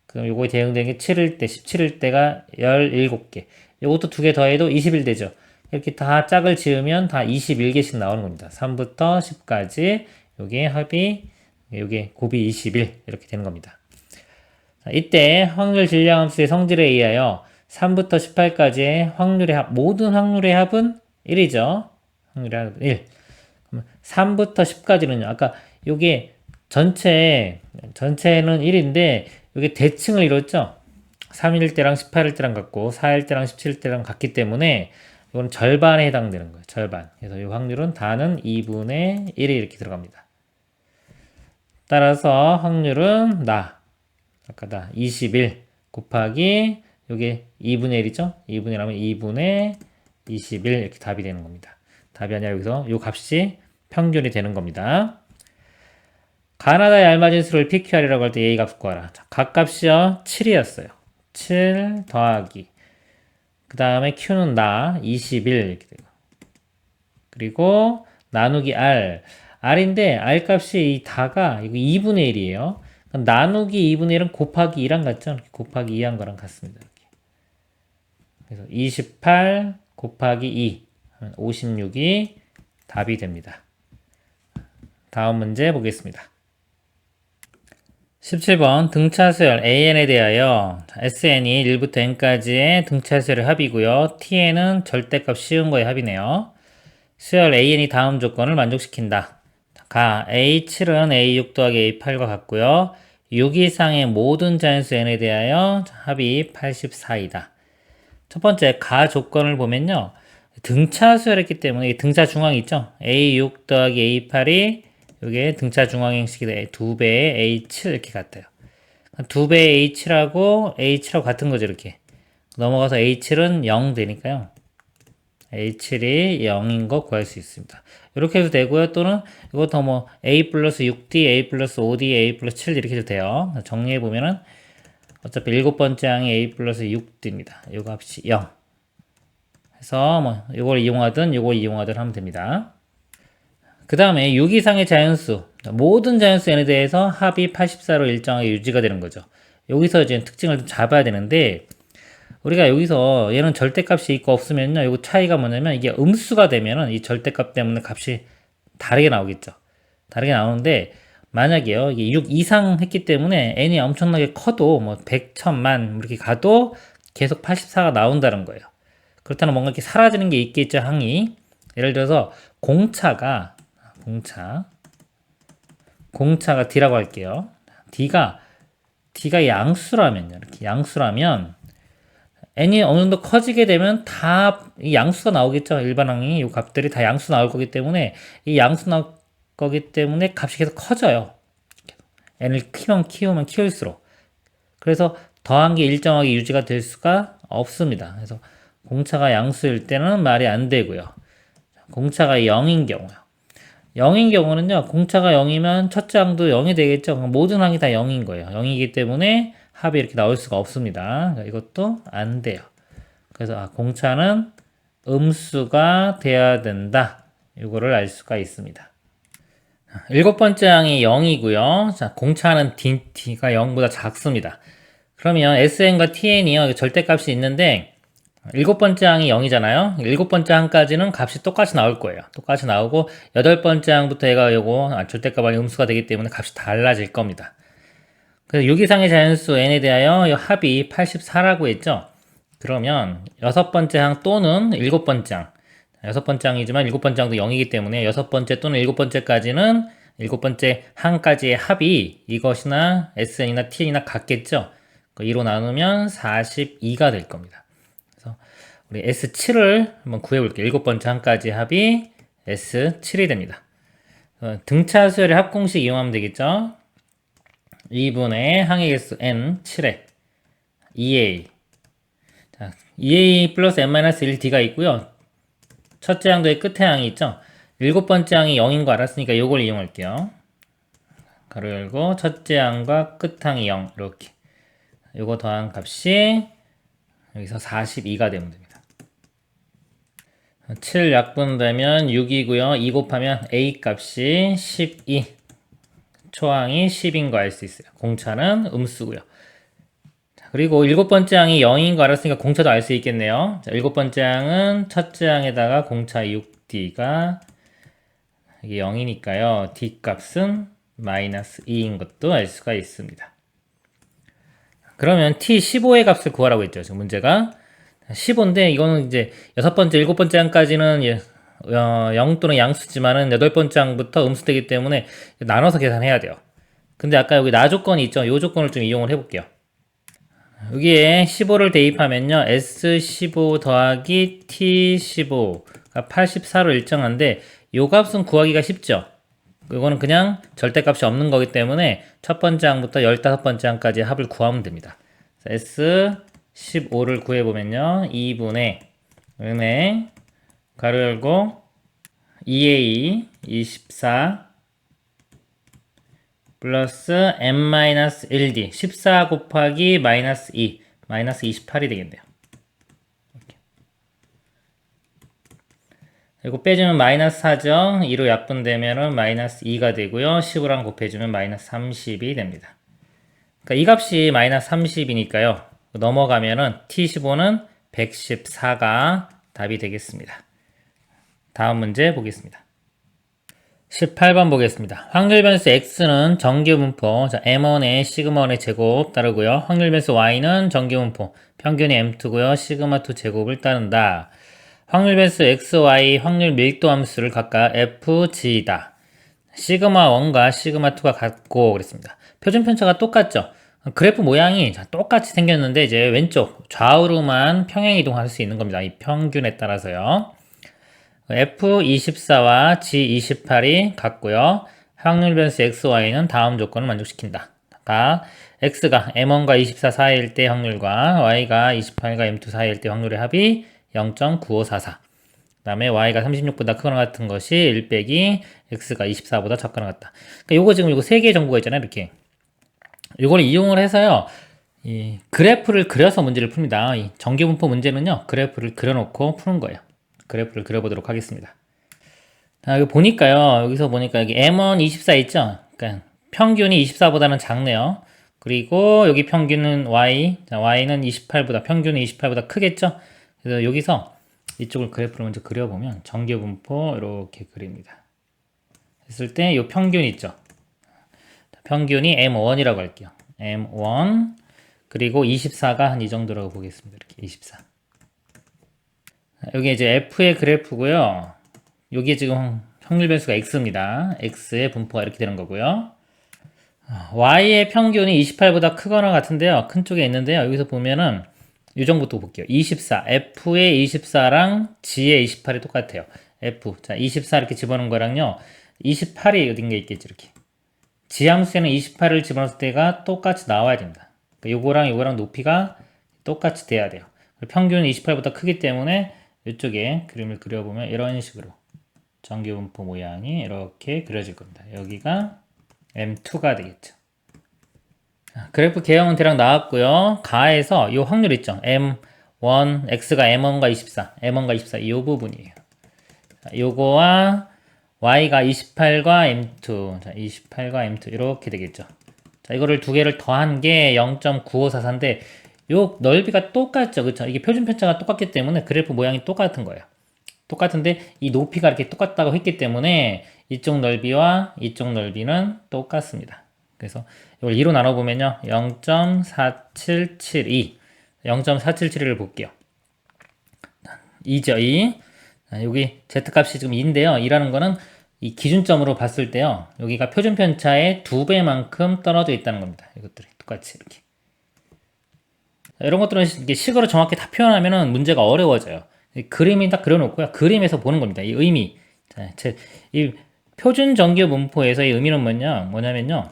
그럼 요거에 대응되는 게 7일 때, 17일 때가 17개. 요것도 2개 더해도 20일 되죠. 이렇게 다 짝을 지으면 다 21개씩 나오는 겁니다. 3부터 10까지 요게 합이 요게 곱이 21 이렇게 되는 겁니다. 자, 이때 확률 질량함수의 성질에 의하여 3부터 18까지의 확률의 합, 모든 확률의 합은 1이죠. 확률의 합은 1. 그럼 3부터 10까지는요. 아까 요게 전체는 1인데 요게 대칭을 이뤘죠. 3일 때랑 18일 때랑 같고 4일 때랑 17일 때랑 같기 때문에 이건 절반에 해당되는 거예요. 절반. 그래서 이 확률은 다는 2분의 1이 이렇게 들어갑니다. 따라서 확률은 아까 21 곱하기 요게 2분의 1이죠. 2분의 1 하면 2분의 21 이렇게 답이 되는 겁니다. 답이 아니라 여기서 요 값이 평균이 되는 겁니다. 가나다의 알맞은 수를 PQR이라고 할 때 A 값 구하라. 자, 각 값이요 7이었어요. 7 더하기 그 다음에 Q는 21 이렇게 되고 그리고 나누기 R R인데 R 값이 이 다가 이거 2분의 1이에요. 나누기 2분의 1은 곱하기 2랑 같죠? 이렇게 곱하기 2한 거랑 같습니다. 이렇게. 그래서 28 곱하기 2 하면 56이 답이 됩니다. 다음 문제 보겠습니다. 17번 등차 수열 AN에 대하여 SN이 1부터 N까지의 등차 수열의 합이고요. TN은 절대값 씌운 거의 합이네요. 수열 AN이 다음 조건을 만족시킨다. 가 A7은 A6 더하기 A8과 같고요. 6 이상의 모든 자연수 N에 대하여 합이 84이다. 첫 번째 가 조건을 보면요. 등차 수열했기 때문에 등차 중앙이 있죠. A6 더하기 A8이 이게 등차 중앙 형식이 2배의 A7 이렇게 같아요. 2배의 A7하고 A7하고 같은 거죠. 이렇게 넘어가서 A7은 0 되니까요. A7이 0인 거 구할 수 있습니다. 이렇게 해도 되고요. 또는 이것도 뭐 A 플러스 6D, A 플러스 5D, A 플러스 7 이렇게 해도 돼요. 정리해 보면은 어차피 7번째 항이 A 플러스 6D입니다. 요 값이 0. 그래서 뭐 이걸 이용하든 이걸 이용하든 하면 됩니다. 그 다음에 6 이상의 자연수, 모든 자연수 n에 대해서 합이 84로 일정하게 유지가 되는 거죠. 여기서 이제 특징을 좀 잡아야 되는데 우리가 여기서 얘는 절대값이 있고 없으면요, 이거 차이가 뭐냐면 이게 음수가 되면은 이 절대값 때문에 값이 다르게 나오겠죠. 다르게 나오는데 만약에요, 이게 6 이상 했기 때문에 n이 엄청나게 커도 뭐 100, 1000만 이렇게 가도 계속 84가 나온다는 거예요. 그렇다면 뭔가 이렇게 사라지는 게 있겠죠, 항이. 예를 들어서 공차가 D라고 할게요. D가 양수라면요. 이렇게 양수라면 n이 어느 정도 커지게 되면 다 이 양수가 나오겠죠. 일반항이 이 값들이 다 양수 나올 거기 때문에 이 양수 나올 거기 때문에 값이 계속 커져요. n을 키우면 키울수록. 그래서 더한 게 일정하게 유지가 될 수가 없습니다. 그래서 공차가 양수일 때는 말이 안 되고요. 공차가 0인 경우요. 0인 경우는요, 공차가 0이면 첫째 항도 0이 되겠죠. 모든 항이 다 0인 거예요. 0이기 때문에 합이 이렇게 나올 수가 없습니다. 이것도 안 돼요. 그래서 공차는 음수가 돼야 된다. 이거를 알 수가 있습니다. 7번째 항이 0이고요. 자, 공차는 D가 0보다 작습니다. 그러면 SN과 TN이요, 절대값이 있는데 7번째 항이 0이잖아요. 7번째 항까지는 값이 똑같이 나올 거예요. 똑같이 나오고 8번째 항부터 얘가 요거 절대값 아닌 음수가 되기 때문에 값이 달라질 겁니다. 그래서 6 이상의 자연수 n에 대하여 합이 84라고 했죠. 그러면 6번째 항 또는 7번째 항, 6번째 항이지만 7번째 항도 0이기 때문에 6번째 또는 7번째까지는 7번째 항까지의 합이 이것이나 SN이나 TN이나 같겠죠. 2로 나누면 42가 될 겁니다. 그래서 우리 S7을 한번 구해볼게요. 7번째 항까지 합이 S7이 됩니다. 등차 수열의 합공식 이용하면 되겠죠. 2분의 항의 개수 n 7에 2a. 자, 2a 플러스 n-1d가 있고요. 첫째 항도의 끝에 항이 있죠. 7번째 항이 0인 거 알았으니까 이걸 이용할게요. 가로 열고 첫째 항과 끝 항이 0 이렇게. 요거 더한 값이 여기서 42가 되면 됩니다. 7 약분되면 6이고요. 2 곱하면 a 값이 12. 초항이 10인 거 알 수 있어요. 공차는 음수고요. 자, 그리고 7번째 항이 0인 거 알았으니까 공차도 알 수 있겠네요. 자, 7번째 항은 첫째 항에다가 공차 6d가 이게 0이니까요. d 값은 마이너스 2인 것도 알 수가 있습니다. 그러면 t15의 값을 구하라고 했죠. 지금 문제가 15인데 이거는 이제 6번째, 7번째 항까지는 0 또는 양수지만은 8번째 항부터 음수되기 때문에 나눠서 계산해야 돼요. 근데 아까 여기 나 조건이 있죠. 이 조건을 좀 이용을 해볼게요. 여기에 15를 대입하면요. S15 더하기 T15가 84로 일정한데 이 값은 구하기가 쉽죠. 이거는 그냥 절대값이 없는 거기 때문에 첫 번째 항부터 15번째 항까지 합을 구하면 됩니다. S15를 구해보면요. 2분의 은행 가로 열고 2a 24 플러스 n-1d 14 곱하기 마이너스 2 마이너스 28이 되겠네요. 이렇게. 그리고 빼주면 마이너스 4죠. 2로 약분되면 마이너스 2가 되고요. 15랑 곱해주면 마이너스 30이 됩니다. 그러니까 이 값이 마이너스 30이니까요. 넘어가면은 t15는 114가 답이 되겠습니다. 다음 문제 보겠습니다. 18번 보겠습니다. 확률 변수 x는 정규분포, 자, m1의 시그마1의 제곱 따르고요. 확률 변수 y는 정규분포, 평균이 m2고요. 시그마2 제곱을 따른다. 확률 변수 x, y 확률 밀도 함수를 각각 f, g다. 시그마1과 시그마2가 같고 그랬습니다. 표준 편차가 똑같죠. 그래프 모양이 똑같이 생겼는데 이제 왼쪽 좌우로만 평행 이동할 수 있는 겁니다. 이 평균에 따라서요. F24와 G28이 같고요. 확률 변수 XY는 다음 조건을 만족시킨다. 각 X가 M1과 24 사이일 때 확률과 Y가 28과 M2 사이일 때 확률의 합이 0.9544. 그 다음에 Y가 36보다 크거나 같은 것이 1 빼기 X가 24보다 작거나 같다. 그러니까 요거 지금 요거 세 개의 정보가 있잖아요. 이렇게. 요걸 이용을 해서요. 이 그래프를 그려서 문제를 풉니다. 이 정규분포 문제는요. 그래프를 그려놓고 푸는 거예요. 그래프를 그려보도록 하겠습니다. 자, 여기 보니까요. 여기서 보니까 여기 M1 24 있죠? 그러니까 평균이 24보다는 작네요. 그리고 여기 평균은 Y. 자, Y는 28보다, 평균은 28보다 크겠죠? 그래서 여기서 이쪽을 그래프를 먼저 그려보면 정규분포 이렇게 그립니다. 했을 때 이 평균 있죠? 평균이 M1이라고 할게요. M1. 그리고 24가 한 이 정도라고 보겠습니다. 이렇게 24. 여기 이제 F의 그래프고요. 여기에 지금 확률 변수가 X입니다. X의 분포가 이렇게 되는 거고요. Y의 평균이 28보다 크거나 같은데요. 큰 쪽에 있는데요. 여기서 보면은 요정부터 볼게요. 24. F의 24랑 G의 28이 똑같아요. F. 자, 24 이렇게 집어넣은 거랑요. 28이 어딘가 있겠죠. 이렇게. G 함수에는 28을 집어넣을 때가 똑같이 나와야 됩니다. 그러니까 요거랑 높이가 똑같이 돼야 돼요. 평균은 28보다 크기 때문에 이쪽에 그림을 그려보면 이런 식으로 정규분포 모양이 이렇게 그려질 겁니다. 여기가 M2가 되겠죠. 그래프 개형은 대략 나왔고요. 가에서 이 확률 있죠. M1, X가 M1과 24, M1과 24 이 부분이에요. 요거와 Y가 28과 M2, 자, 28과 M2 이렇게 되겠죠. 자, 이거를 두 개를 더한 게 0.9544인데 요 넓이가 똑같죠. 그쵸? 이게 표준 편차가 똑같기 때문에 그래프 모양이 똑같은 거예요. 똑같은데 이 높이가 이렇게 똑같다고 했기 때문에 이쪽 넓이와 이쪽 넓이는 똑같습니다. 그래서 이걸 2로 나눠보면요. 0.4772 0.4772를 볼게요. 2죠. 2. 여기 Z값이 지금 2인데요. 2라는 거는 이 기준점으로 봤을 때요. 여기가 표준 편차의 2배만큼 떨어져 있다는 겁니다. 이것들이 똑같이 이렇게. 이런 것들은 이게 식으로 정확히 다 표현하면 문제가 어려워져요. 그림이 딱 그려놓고요. 그림에서 보는 겁니다. 이 의미. 이 표준 정규 분포에서의 의미는 뭐냐면요.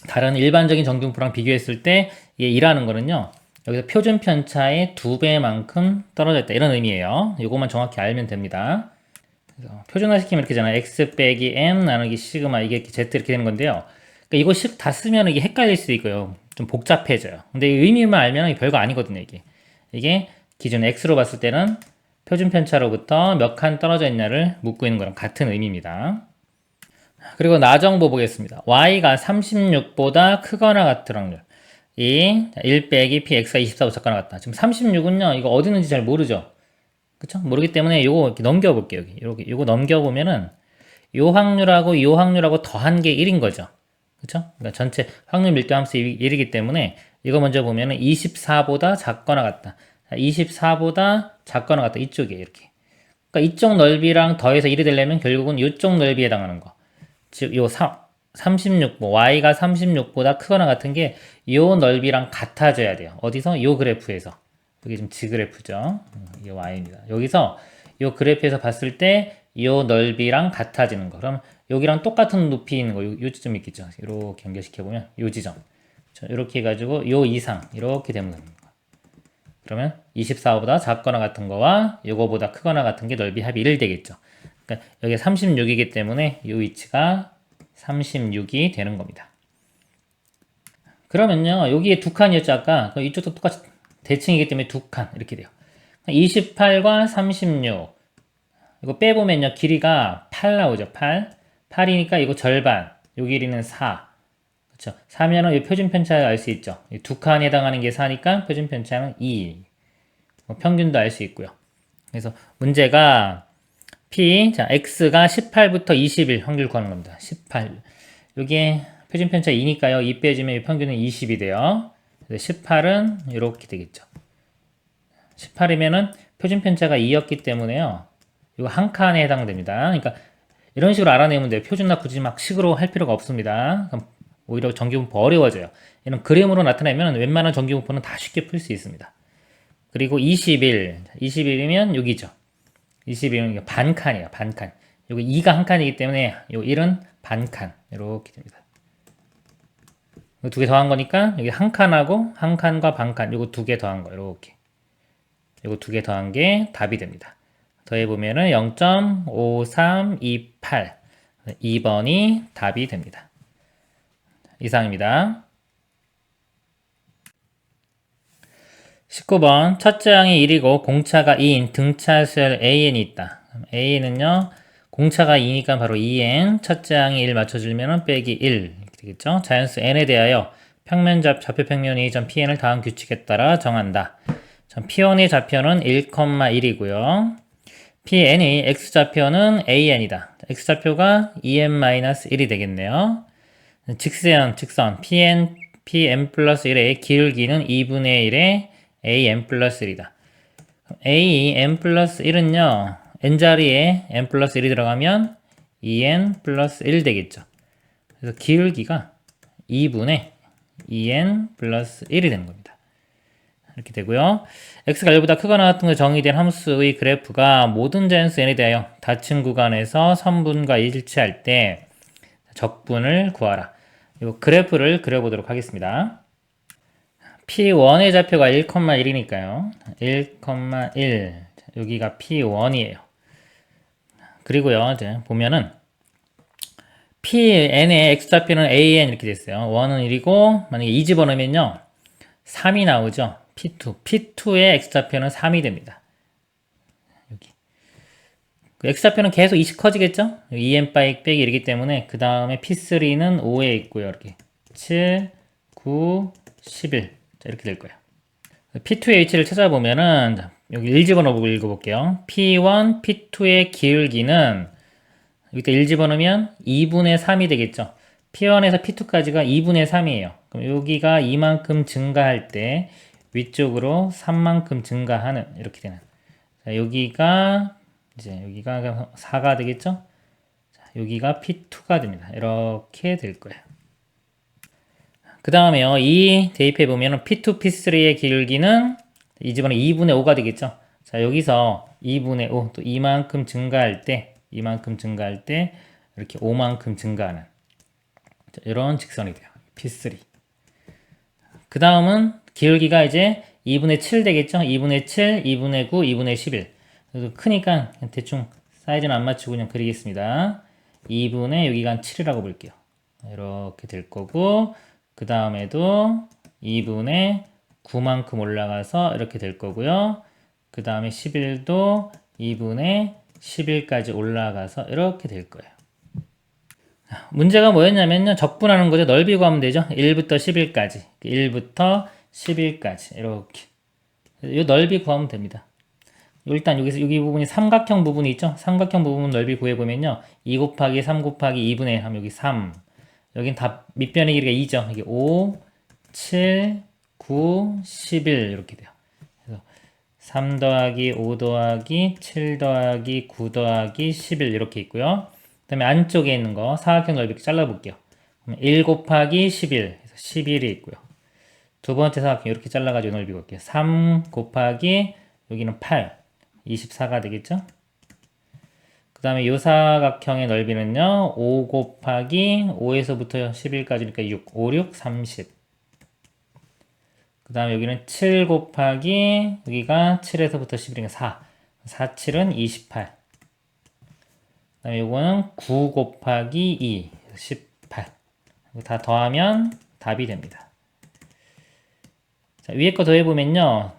다른 일반적인 정규분포랑 비교했을 때 이게 2라는 거는요. 여기서 표준 편차의 2배만큼 떨어져 있다. 이런 의미예요. 이것만 정확히 알면 됩니다. 그래서 표준화 시키면 이렇게 잖아요. x 빼기 m 나누기 시그마 이게 z 이렇게 되는 건데요. 그러니까 이거 식 다 쓰면 이게 헷갈릴 수도 있고요. 좀 복잡해져요. 근데 이 의미만 알면 별거 아니거든요, 이게 기준 x로 봤을 때는 표준 편차로부터 몇 칸 떨어져 있냐를 묻고 있는 거랑 같은 의미입니다. 그리고 나정보 보겠습니다. y가 36보다 크거나 같은 확률. 1 빼기 p x가 24보다 작거나 같다. 지금 36은요, 이거 어디 있는지 잘 모르죠? 그쵸? 모르기 때문에 요거 이렇게 넘겨볼게요, 여기. 요거 넘겨보면은, 요 확률하고 더한 게 1인 거죠. 그쵸? 그러니까 전체 확률 밀도 함수 1이기 때문에 이거 먼저 보면은 24보다 작거나 같다. 24보다 작거나 같다. 이쪽에 이렇게. 그러니까 이쪽 넓이랑 더해서 1이 되려면 결국은 이쪽 넓이에 해당하는 거. 즉, 요 36, y가 36보다 크거나 같은 게 요 넓이랑 같아져야 돼요. 어디서? 요 그래프에서. 여기 지금 G그래프죠. 이게 y입니다. 여기서 요 그래프에서 봤을 때 요 넓이랑 같아지는 거. 그럼 여기랑 똑같은 높이 있는 거, 요 지점 있겠죠. 이렇게 연결시켜보면 요 지점. 이렇게 해가지고 요 이상 이렇게 되면 됩니다. 그러면 24보다 작거나 같은 거와 요거보다 크거나 같은 게 넓이 합이 1 되겠죠. 그러니까 여기 36이기 때문에 요 위치가 36이 되는 겁니다. 그러면요, 여기에 두 칸이었죠, 아까. 이쪽도 똑같이 대칭이기 때문에 두 칸, 이렇게 돼요. 28과 36. 이거 빼보면요, 길이가 8 나오죠, 8. 8이니까 이거 절반. 요 길이는 4. 그쵸. 4면은 이 표준 편차를 알 수 있죠. 두 칸에 해당하는 게 4니까 표준 편차는 2. 평균도 알 수 있고요. 그래서 문제가 P, 자, X가 18부터 21 확률 구하는 겁니다. 18. 여기에 표준 편차 2니까요. 2 빼주면 평균은 20이 돼요. 18은 이렇게 되겠죠. 18이면은 표준 편차가 2였기 때문에요. 이거 한 칸에 해당됩니다. 그러니까 이런 식으로 알아내면 돼요. 표준화 굳이 막 식으로 할 필요가 없습니다. 그럼 오히려 전기분포 어려워져요. 이런 그림으로 나타내면 웬만한 전기분포는 다 쉽게 풀 수 있습니다. 그리고 21. 21이면 여기죠. 21은 반칸이에요. 반칸. 여기 2가 한 칸이기 때문에 요 1은 반칸. 이렇게 됩니다. 두 개 더한 거니까 여기 한 칸하고 한 칸과 반칸 요거 두 개 더한 거 이렇게 요거 두 개 더한 게 답이 됩니다. 더해보면은 0.5328 2번이 답이 됩니다. 이상입니다. 19번 첫째 항이 1이고 공차가 2인 등차수열 AN이 있다. AN은요 공차가 2니까 바로 2N 첫째 항이 1 맞춰주면 빼기 1 이렇게 되겠죠. 자연수 N에 대하여 좌표평면이 PN을 다음 규칙에 따라 정한다. P1의 좌표는 1,1이고요. PN의 X좌표는 AN이다. X좌표가 2N-1이 되겠네요. 직선 PN 플러스 1의 기울기는 2분의 1의 AN 플러스 1이다. AN 플러스 1은요, N자리에 N 플러스 1이 들어가면 2N 플러스 1 되겠죠. 그래서 기울기가 2분의 2N 플러스 1이 되는 겁니다. 이렇게 되고요. x가 1보다 크거나 같은 거 정의된 함수의 그래프가 모든 자연수 n에 대하여 닫힌 구간에서 선분과 일치할 때 적분을 구하라. 이 그래프를 그려보도록 하겠습니다. P1의 좌표가 1,1이니까요. 1,1 여기가 P1이에요. 그리고요, 이제 보면은 Pn의 x좌표는 AN 이렇게 됐어요. 1은 1이고 만약에 2 집어넣으면요 3이 나오죠. P2의 x좌표는 3이 됩니다. 여기 x좌표는 계속 20 커지겠죠? 2n 빼기 1이기 때문에 그 다음에 P3는 5에 있고요. 이렇게 7, 9, 11 자, 이렇게 될 거예요. P2의 위치를 찾아보면은 여기 1 집어넣고 읽어볼게요. P1, P2의 기울기는 여기다 1 집어넣으면 2분의 3이 되겠죠. P1에서 P2까지가 2분의 3이에요. 그럼 여기가 이만큼 증가할 때 위쪽으로 3만큼 증가하는 이렇게 되는. 자, 여기가 4가 되겠죠? 자, 여기가 P2가 됩니다. 이렇게 될 거예요. 그 다음에요. 이 대입해 보면 P2, P3의 기울기는 이 집어는 2분의 5가 되겠죠? 자, 여기서 2분의 5, 또 이만큼 증가할 때 이렇게 5만큼 증가하는 자, 이런 직선이 돼요. P3. 그 다음은 기울기가 이제 2분의 7 되겠죠? 2분의 7, 2분의 9, 2분의 11. 그래서 크니까 대충 사이즈는 안 맞추고 그냥 그리겠습니다. 2분의 여기가 한 7이라고 볼게요. 이렇게 될 거고 그 다음에도 2분의 9만큼 올라가서 이렇게 될 거고요. 그 다음에 11도 2분의 11까지 올라가서 이렇게 될 거예요. 문제가 뭐였냐면요. 적분하는 거죠. 넓이 구하면 되죠. 1부터 11까지. 1부터 11까지. 이렇게. 이 넓이 구하면 됩니다. 일단 여기 부분이 삼각형 부분이 있죠. 삼각형 부분 넓이 구해보면요. 2 곱하기 3 곱하기 2분의 1 하면 여기 3. 여긴 다 밑변의 길이가 2죠. 여기 5, 7, 9, 11 이렇게 돼요. 그래서 3 더하기 5 더하기 7 더하기 9 더하기 11 이렇게 있고요. 그 다음에 안쪽에 있는 거 사각형 넓이 잘라볼게요. 1 곱하기 11 그래서 11이 있고요. 두 번째 사각형 이렇게 잘라가지고 넓이 볼게요. 3 곱하기 여기는 8 24가 되겠죠. 그 다음에 이 사각형의 넓이는요 5 곱하기 5에서부터 11까지니까 6 5, 6, 30. 그 다음에 여기는 7 곱하기 여기가 7에서부터 11이니까 4 4, 7은 28. 그 다음에 요거는 9 곱하기 2 18. 다 더하면 답이 됩니다. 자, 위에 거 더해보면요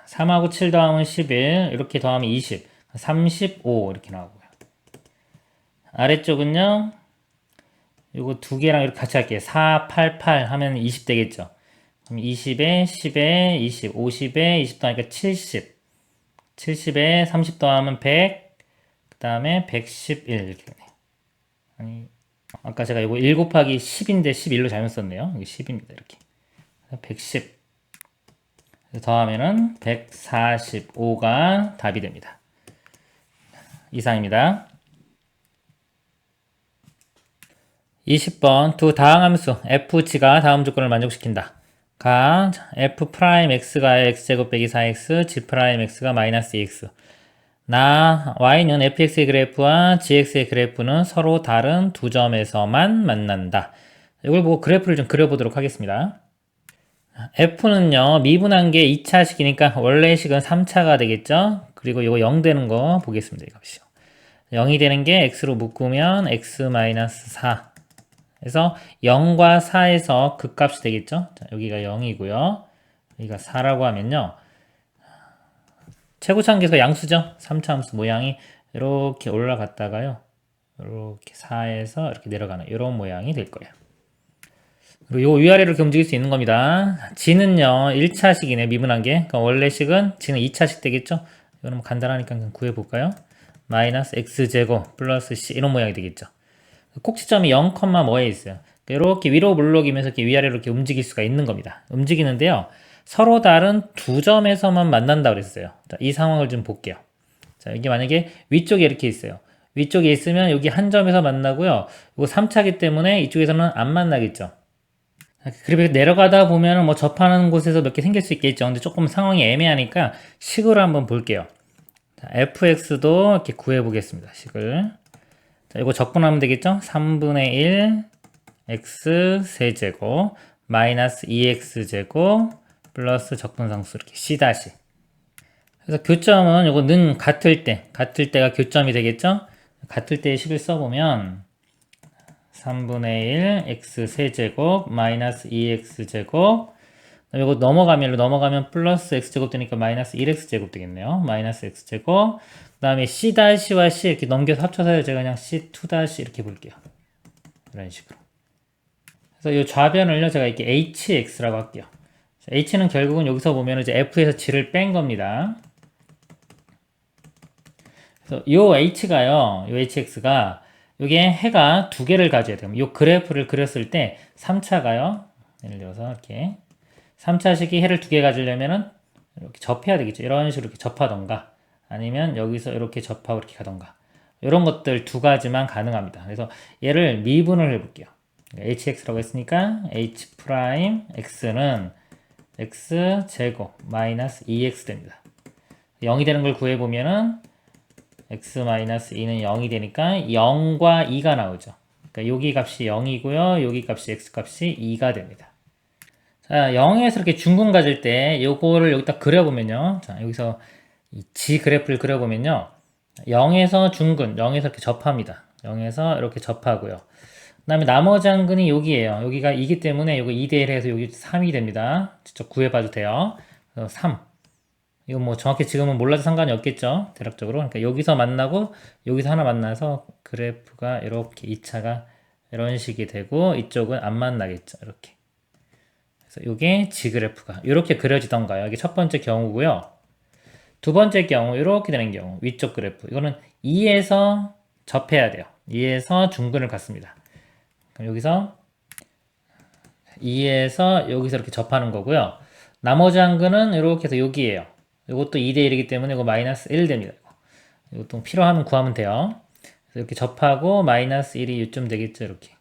3하고 7 더하면 11 이렇게 더하면 20 35 이렇게 나오고요. 아래쪽은요 요거 두 개랑 이렇게 같이 할게요. 4, 8, 8 하면 20 되겠죠. 그럼 20에 10에 20 50에 20 더하니까 70 70에 30 더하면 100 다음에 111 이렇게 되네요. 아니, 아까 제가 이거 1 곱하기 10인데 11로 잘못 썼네요. 이게 10입니다. 이렇게. 110 더하면은 145가 답이 됩니다. 이상입니다. 20번 두 다항함수 fg가 다음 조건을 만족시킨다. 가 f'x가 x제곱 빼기 4x, g'x가 마이너스 2x. 나 y는 fx의 그래프와 gx의 그래프는 서로 다른 두 점에서만 만난다. 이걸 보고 그래프를 좀 그려보도록 하겠습니다. f는요 미분한 게 2차식이니까 원래식은 3차가 되겠죠. 그리고 이거 0 되는 거 보겠습니다. 이 값이요. 0이 되는 게 x로 묶으면 x-4 그래서 0과 4에서 극값이 되겠죠. 자, 여기가 0이고요. 여기가 4라고 하면요. 최고차함계수가 양수죠. 3차 함수 모양이 이렇게 올라갔다가요. 이렇게 4에서 이렇게 내려가는 이런 모양이 될 거예요. 그리고 요 위아래로 이렇게 움직일 수 있는 겁니다. g는요 1차식이네 미분한 게. 그러니까 원래식은 g는 2차식 되겠죠. 이거는 뭐 간단하니까 그냥 구해볼까요? 마이너스 x제곱 플러스 c 이런 모양이 되겠죠. 꼭지점이 0, 뭐에 있어요. 이렇게 위로 물러기면서 이렇게 위아래로 이렇게 움직일 수가 있는 겁니다. 움직이는데요. 서로 다른 두 점에서만 만난다고 그랬어요. 자, 이 상황을 좀 볼게요. 자, 이게 만약에 위쪽에 이렇게 있어요. 위쪽에 있으면 여기 한 점에서 만나고요. 이거 3차기 때문에 이쪽에서는 안 만나겠죠. 그리고 내려가다 보면 뭐 접하는 곳에서 몇 개 생길 수 있겠죠. 근데 조금 상황이 애매하니까 식으로 한번 볼게요. 자, fx도 이렇게 구해 보겠습니다. 식을. 자, 이거 적분하면 되겠죠? 3분의 1 x 세제곱 마이너스 2x제곱 플러스 적분상수 이렇게 c 다시. 그래서 교점은 요거 는 같을 때가 교점이 되겠죠? 같을 때의 식을 써보면 3분의 1 x 세제곱 마이너스 2x제곱 이거 넘어가면 플러스 x제곱 되니까 마이너스 1x제곱 되겠네요. 마이너스 x제곱 그 다음에 c-와 c 이렇게 넘겨서 합쳐서 제가 그냥 c2- 이렇게 볼게요. 이런 식으로. 그래서 이 좌변을요 제가 이렇게 hx라고 할게요. h는 결국은 여기서 보면 이제 f에서 g를 뺀 겁니다. 그래서 요 h가요, 요 hx가 요게 해가 두 개를 가져야 돼요. 요 그래프를 그렸을 때 3차가요. 예를 들어서 이렇게 3차식이 해를 두 개 가지려면은 이렇게 접해야 되겠죠. 이런 식으로 이렇게 접하던가 아니면 여기서 이렇게 접하고 이렇게 가던가 이런 것들 두 가지만 가능합니다. 그래서 얘를 미분을 해볼게요. hx라고 했으니까 h'x는 x제곱 마이너스 2x 됩니다. 0이 되는 걸 구해보면은 x-2는 0이 되니까 0과 2가 나오죠. 그러니까 여기 값이 0이고요. 여기 값이 x값이 2가 됩니다. 자, 0에서 이렇게 중근 가질 때 요거를 여기다 그려보면요. 자, 여기서 이 g 그래프를 그려보면요. 0에서 중근, 0에서 이렇게 접합니다. 0에서 이렇게 접하고요. 그 다음에 나머지 한 근이 여기에요. 여기가 2기 때문에 요거 2대1 해서 여기 3이 됩니다. 직접 구해봐도 돼요. 3. 이거 뭐 정확히 지금은 몰라도 상관이 없겠죠. 대략적으로. 그러니까 여기서 만나고 여기서 하나 만나서 그래프가 이렇게 2차가 이런 식이 되고 이쪽은 안 만나겠죠. 이렇게. 그래서 이게 G그래프가 이렇게 그려지던가요. 이게 첫 번째 경우고요. 두 번째 경우 이렇게 되는 경우 위쪽 그래프 이거는 2에서 접해야 돼요. 2에서 중근을 갖습니다. 그럼 여기서 2에서 여기서 이렇게 접하는 거고요. 나머지 한 근은 이렇게 해서 여기에요. 이것도 2대1이기 때문에 이거 마이너스 1 됩니다. 이것도 필요하면 구하면 돼요. 그래서 이렇게 접하고 마이너스 1이 요쯤 되겠죠. 이렇게.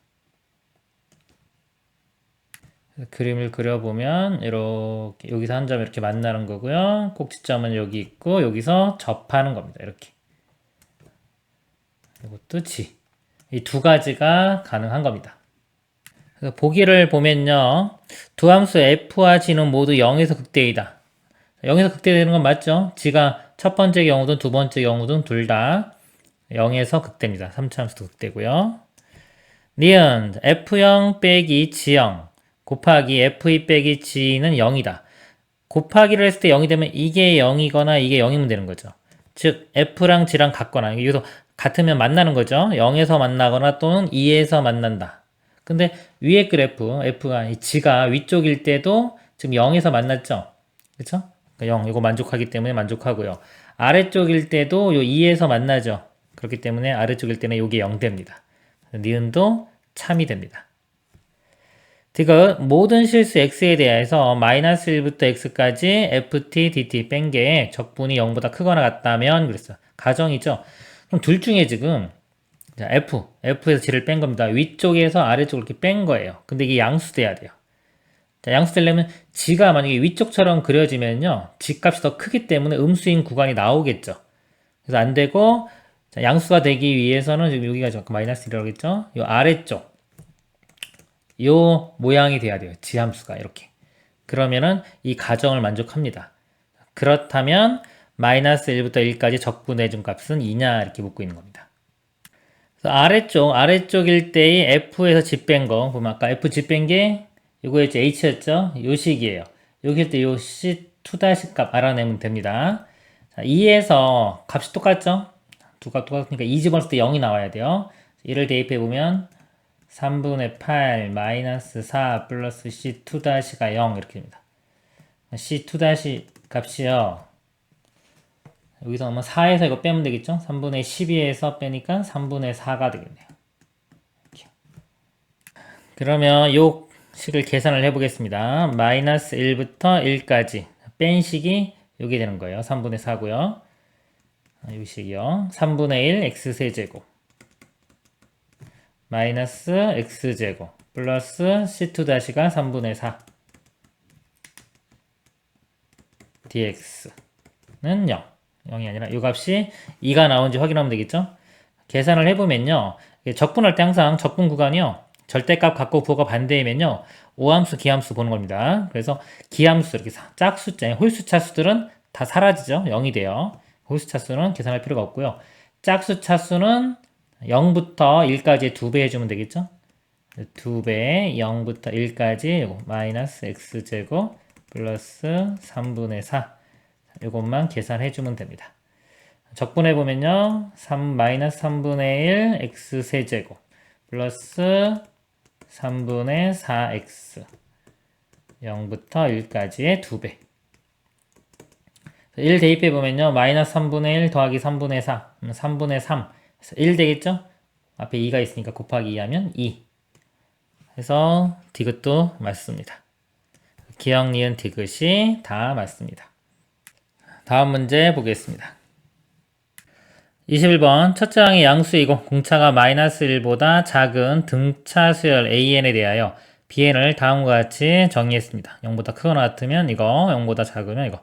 그림을 그려보면 이렇게 여기서 한 점 이렇게 만나는 거고요. 꼭지점은 여기 있고 여기서 접하는 겁니다. 이렇게. 이것도 G. 이 두 가지가 가능한 겁니다. 그래서 보기를 보면요. 두 함수 F와 G는 모두 0에서 극대이다. 0에서 극대되는 건 맞죠? G가 첫 번째 경우든 두 번째 경우든 둘 다 0에서 극대입니다. 3차 함수도 극대고요. 니은 F0 빼기 G0 곱하기 F2 빼기 G는 0이다. 곱하기를 했을 때 0이 되면 이게 0이거나 이게 0이면 되는 거죠. 즉 F랑 G랑 같거나 여기서 같으면 만나는 거죠. 0에서 만나거나 또는 2에서 만난다. 근데 위에 그래프 F가 G가 위쪽일 때도 지금 0에서 만났죠. 그렇죠? 0 이거 만족하기 때문에 만족하고요. 아래쪽일 때도 요 2에서 만나죠. 그렇기 때문에 아래쪽일 때는 이게 0됩니다. 니은도 참이 됩니다. 이거 모든 실수 x에 대해서 마이너스 1부터 x까지 ft, dt 뺀 게 적분이 0보다 크거나 같다면 그랬어. 가정이죠. 그럼 둘 중에 지금 자, f에서 g를 뺀 겁니다. 위쪽에서 아래쪽으로 이렇게 뺀 거예요. 근데 이게 양수돼야 돼요. 자, 양수되려면 g가 만약에 위쪽처럼 그려지면요. g 값이 더 크기 때문에 음수인 구간이 나오겠죠. 그래서 안 되고 자, 양수가 되기 위해서는 지금 여기가 잠깐 마이너스 1이라고 했죠. 이 아래쪽 요 모양이 돼야 돼요. 지함수가 이렇게. 그러면은 이 가정을 만족합니다. 그렇다면 마이너스 1부터 1까지 적분해준 값은 2냐 이렇게 묻고 있는 겁니다. 그래서 아래쪽일 때의 f에서 g 뺀 거 보면 아까 f g 뺀 게 이거였죠. h였죠. 요 식이에요. 여기일 때 요 c2' 값 알아내면 됩니다. 자, 2에서 값이 똑같죠? 두 값 똑같으니까 2 집어넣을 때 0이 나와야 돼요. 1을 대입해 보면 3분의 8 마이너스 4 플러스 c2'가 0 이렇게 됩니다. c2' 값이요. 여기서 아마 4에서 이거 빼면 되겠죠? 3분의 12에서 빼니까 3분의 4가 되겠네요. 이렇게. 그러면 요 식을 계산을 해보겠습니다. 마이너스 1부터 1까지 뺀 식이 요게 되는 거예요. 3분의 4고요. 이 식이요. 3분의 1 x세제곱 마이너스 x제곱 플러스 c2'가 3분의 4 dx는 0. 0이 아니라 이 값이 2가 나온지 확인하면 되겠죠? 계산을 해보면요. 적분할 때 항상 적분 구간이요. 절대값 갖고 부호가 반대이면요. 오함수, 기함수 보는 겁니다. 그래서 기함수, 이렇게 짝수자, 홀수차수들은 다 사라지죠. 0이 돼요. 홀수차수는 계산할 필요가 없고요. 짝수차수는 0부터 1까지 2배 해주면 되겠죠? 2배, 0부터 1까지 요거 마이너스 x제곱 플러스 3분의 4 이것만 계산해주면 됩니다. 적분해보면요. 마이너스 3분의 1 x세제곱 플러스 3분의 4x 0부터 1까지의 2배 1 대입해보면요. 마이너스 3분의 1 더하기 3분의 4 3분의 3 1 되겠죠? 앞에 2가 있으니까 곱하기 2 하면 2 해서 디귿도 맞습니다. 기역, 니은, 디귿이 다 맞습니다. 다음 문제 보겠습니다. 21번 첫째 항이 양수이고 공차가 마이너스 1보다 작은 등차 수열 AN에 대하여 BN을 다음과 같이 정의했습니다. 0보다 크거나 같으면 이거, 0보다 작으면 이거.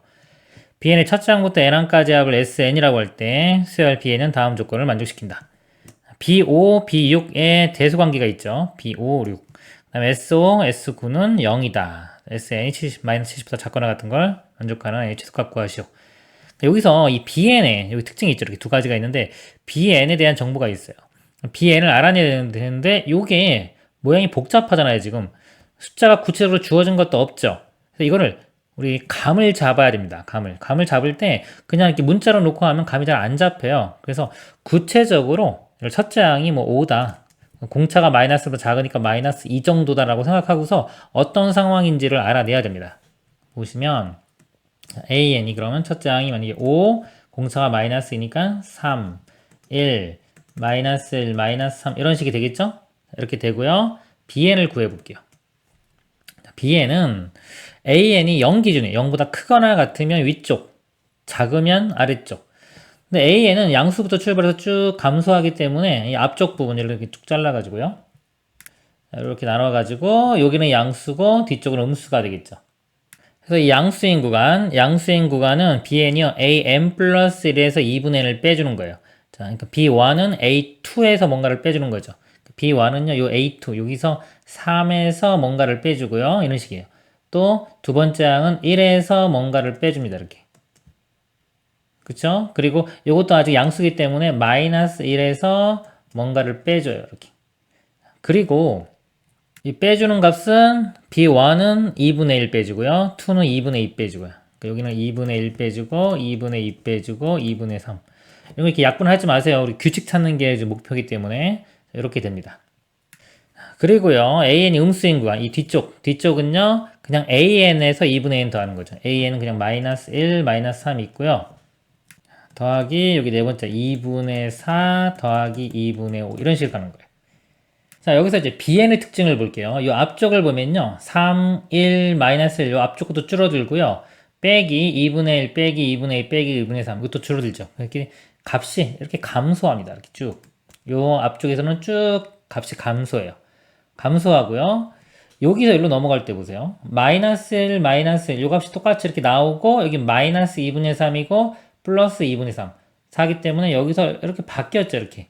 BN의 첫째 항부터 N항까지 합을 SN이라고 할 때 수열 BN은 다음 조건을 만족시킨다. B5, B6의 대수관계가 있죠. B5, 6. 그 다음에 SO, S9는 0이다. SN이 70, 마이너스 70보다 작거나 같은 걸 만족하는 N의 최소값 구하시오. 여기서 이 BN의 여기 특징이 있죠. 이렇게 두 가지가 있는데 BN에 대한 정보가 있어요. BN을 알아내야 되는데 이게 모양이 복잡하잖아요. 지금 숫자가 구체적으로 주어진 것도 없죠. 그래서 이거를 우리 감을 잡아야 됩니다. 감을 잡을 때 그냥 이렇게 문자로 놓고 하면 감이 잘 안 잡혀요. 그래서 구체적으로 첫째 항이 뭐 5다. 공차가 마이너스보다 작으니까 마이너스 2 정도다라고 생각하고서 어떤 상황인지를 알아내야 됩니다. 보시면 AN이 그러면 첫째 항이 만약에 5, 공차가 마이너스이니까 3, 1, 마이너스 1, 마이너스 3 이런 식이 되겠죠? 이렇게 되고요. BN을 구해볼게요. BN은 AN이 0 기준이에요. 0보다 크거나 같으면 위쪽, 작으면 아래쪽. 근데 AN은 양수부터 출발해서 쭉 감소하기 때문에 이 앞쪽 부분을 이렇게 쭉 잘라가지고요. 이렇게 나눠가지고 여기는 양수고 뒤쪽은 음수가 되겠죠. 그래서 이 양수인 구간은 BN이요. AM 플러스 1에서 2분의 1을 빼주는 거예요. 자, 그러니까 B1은 A2에서 뭔가를 빼주는 거죠. B1은요, 요 A2, 여기서 3에서 뭔가를 빼주고요. 이런 식이에요. 또 두 번째 항은 1에서 뭔가를 빼줍니다. 이렇게. 그쵸? 그리고 이것도 아직 양수기 때문에 마이너스 1에서 뭔가를 빼줘요. 이렇게. 그리고 이 빼주는 값은 B1은 2분의 1 빼주고요. 2는 2분의 2 빼주고요. 그러니까 여기는 2분의 1 빼주고 2분의 2 빼주고 2분의 3. 이런 거 이렇게 약분하지 마세요. 우리 규칙 찾는 게 목표이기 때문에 이렇게 됩니다. 그리고요. AN이 음수인 구간 이 뒤쪽은요. 그냥 AN에서 2분의 1 더하는 거죠. AN은 그냥 마이너스 1, 마이너스 3이 있고요. 더하기 여기 네 번째 2분의 4 더하기 2분의 5 이런 식으로 가는 거예요. 자, 여기서 이제 bn의 특징을 볼게요. 이 앞쪽을 보면요. 3, 1, 마이너스 1, 요 앞쪽 것도 줄어들고요. 빼기 2분의 1, 빼기 2분의 2, 빼기 2분의 3 이것도 줄어들죠. 이렇게 값이 이렇게 감소합니다. 이렇게 쭉. 요 앞쪽에서는 쭉 값이 감소해요. 감소하고요. 여기서 여기로 넘어갈 때 보세요. 마이너스 1, 마이너스 1, 요 값이 똑같이 이렇게 나오고 여기 마이너스 2분의 3이고 플러스 2분의 3 4기 때문에 여기서 이렇게 바뀌었죠. 이렇게.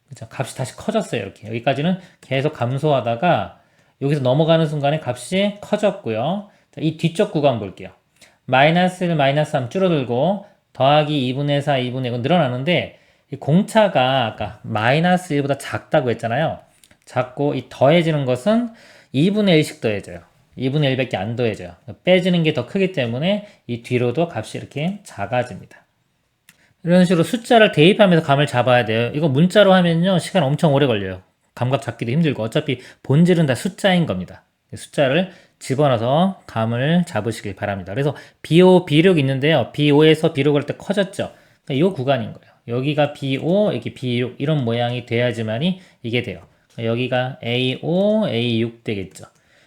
그죠? 값이 다시 커졌어요. 이렇게. 여기까지는 계속 감소하다가 여기서 넘어가는 순간에 값이 커졌고요. 자, 이 뒤쪽 구간 볼게요. 마이너스 1, 마이너스 3 줄어들고 더하기 2분의 4, 2분의 1은 늘어나는데 이 공차가 아까 마이너스 1보다 작다고 했잖아요. 작고 이 더해지는 것은 2분의 1씩 더해져요. 2분의 1밖에 안 더해져요. 빼지는 게 더 크기 때문에 이 뒤로도 값이 이렇게 작아집니다. 이런 식으로 숫자를 대입하면서 감을 잡아야 돼요. 이거 문자로 하면요. 시간 엄청 오래 걸려요. 감각 잡기도 힘들고 어차피 본질은 다 숫자인 겁니다. 숫자를 집어넣어서 감을 잡으시길 바랍니다. 그래서 B5, B6 있는데요. B5에서 B6 할 때 커졌죠. 이 구간인 거예요. 여기가 B5, 여기 B6 이런 모양이 돼야지만이 이게 돼요. 여기가 A5, A6 되겠죠.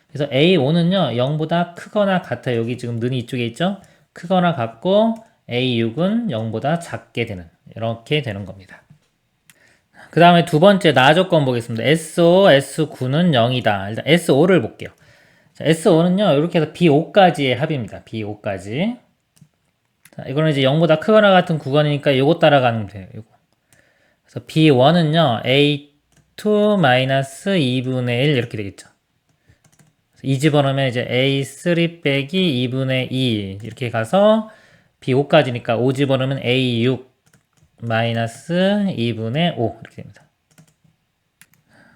그래서 A5는요. 0보다 크거나 같아요. 여기 지금 눈이 이쪽에 있죠. 크거나 같고 A6은 0보다 작게 되는 이렇게 되는 겁니다. 그 다음에 두 번째 나 조건 보겠습니다. SO, S9는 0이다. 일단 SO를 볼게요. 자, SO는요. 이렇게 해서 B5까지의 합입니다. B5까지. 자, 이거는 이제 0보다 크거나 같은 구간이니까 이거 따라가면 돼요. 이거. 그래서 B1은요. A2-2분의 1 이렇게 되겠죠. 이 집어넣으면 이제 A3 빼기 2분의 2 이렇게 가서 B5까지니까 5 집어넣으면 A6 마이너스 2분의 5 이렇게 됩니다.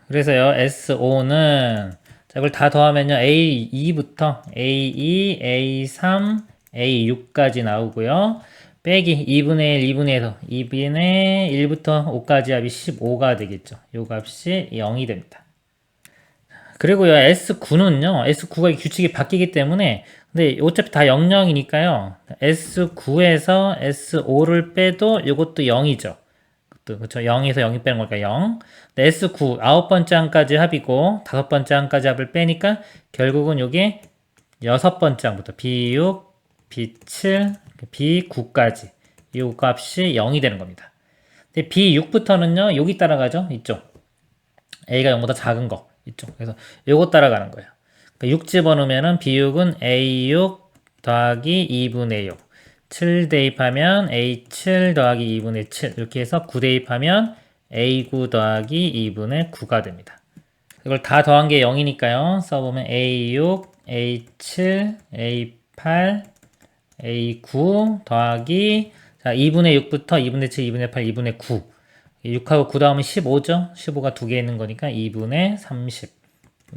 그래서요 SO는 자 이걸 다 더하면요 A2부터 A2, A3, A6까지 나오고요. 빼기 2분의 1, 2분의 1에서 2분의 1부터 5까지 합이 15가 되겠죠. 요 값이 0이 됩니다. 그리고요 S9는요 S9가 규칙이 바뀌기 때문에 근데 어차피 다 00이니까요 S9에서 S5를 빼도 이것도 0이죠. 그렇죠. 0에서 0이 빼는 거니까 0. S9 9번째 항까지 합이고 5번째 항까지 합을 빼니까 결국은 요게 6번째 항부터 B6, B7, B9까지 이 값이 0이 되는 겁니다. 근데 B6부터는요 여기 따라가죠. 이쪽 A가 0보다 작은 거 이쪽. 그래서 요거 따라가는 거예요. 그러니까 6 집어넣으면은 B6은 A6 더하기 2분의 6 7 대입하면 A7 더하기 2분의 7 이렇게 해서 9 대입하면 A9 더하기 2분의 9가 됩니다. 이걸 다 더한 게 0이니까요. 써보면 A6, A7, A8, A9 더하기 자 2분의 6부터 2분의 7, 2분의 8, 2분의 9 6하고 9 다음은 15죠. 15가 두 개 있는 거니까 2분의 30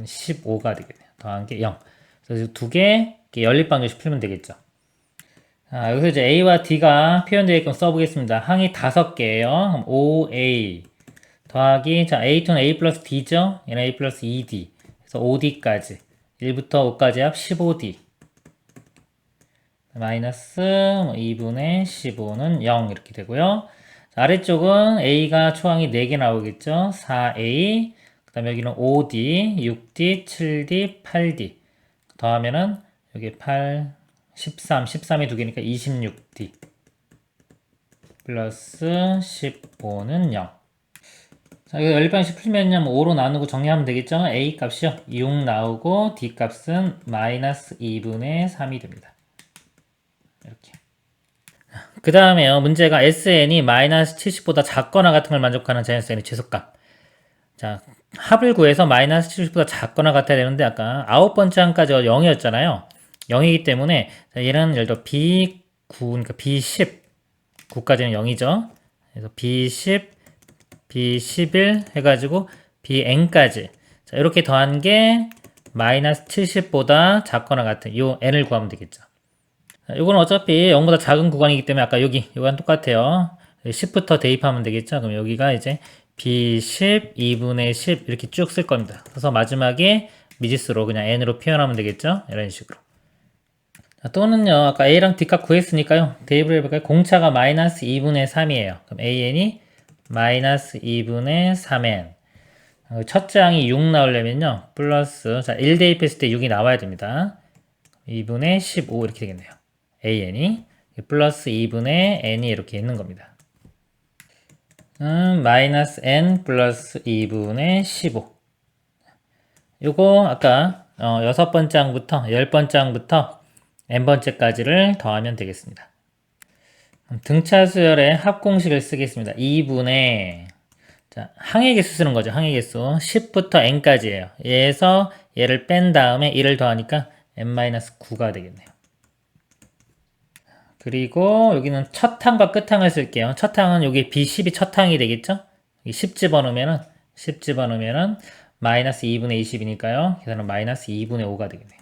15가 되겠네요. 더한 게 0. 그래서 두 개 연립방정식 풀면 되겠죠. 자, 여기서 이제 A와 D가 표현되게끔 써보겠습니다. 항이 5개예요. 그럼 OA 더하기 자 A2는 A 플러스 D죠. 얘는 A 플러스 2D. 그래서 5D까지 1부터 5까지 합 15D 마이너스 2분의 15는 0 이렇게 되고요. 자, 아래쪽은 A가 초항이 4개 나오겠죠. 4A 그 다음에 여기는 5D, 6D, 7D, 8D 더하면은 여기 8, 13, 13이 두 개니까 26D 플러스 15는 0. 자, 이거 연립방식 풀면요, 5로 나누고 정리하면 되겠죠? A 값이요, 6 나오고, D 값은 마이너스 2분의 3이 됩니다. 이렇게. 그 다음에요, 문제가 SN이 마이너스 70보다 작거나 같은 걸 만족하는 자연수의 최소값. 자, 합을 구해서 마이너스 70보다 작거나 같아야 되는데, 아까 9번째 항까지가 0이었잖아요. 0이기 때문에, 자, 얘는 예를 들어 B9, 그러니까 B10, 9까지는 0이죠. 그래서 B10, B11 해가지고 BN까지. 자, 이렇게 더한 게 마이너스 70보다 작거나 같은 요 n을 구하면 되겠죠. 자, 요거는 어차피 0보다 작은 구간이기 때문에 아까 요거랑 똑같아요. 10부터 대입하면 되겠죠. 그럼 여기가 이제 B10, 2분의 10 이렇게 쭉 쓸 겁니다. 그래서 마지막에 미지수로 그냥 n으로 표현하면 되겠죠. 이런 식으로. 자, 또는요, 아까 a랑 d값 구했으니까요, 대입을 해볼까요? 공차가 마이너스 2분의 3이에요. 그럼 an이 마이너스 2분의 3n. 첫째 항이 6 나오려면요, 플러스, 자, 1 대입했을 때 6이 나와야 됩니다. 2분의 15 이렇게 되겠네요. an이 플러스 2분의 n이 이렇게 있는 겁니다. 마이너스 n 플러스 2분의 15. 요거 아까 6번째 항부터 10번째 항부터 n번째까지를 더하면 되겠습니다. 등차 수열의 합공식을 쓰겠습니다. 2분의 자, 항의 개수 쓰는 거죠. 항의 개수 10부터 n까지예요. 얘에서 얘를 뺀 다음에 1을 더하니까 n-9가 되겠네요. 그리고 여기는 첫 항과 끝 항을 쓸게요. 첫 항은 여기 B10이 첫 항이 되겠죠? 10 집어넣으면은 마이너스 2분의 20이니까요. 계산은 마이너스 2분의 5가 되겠네요.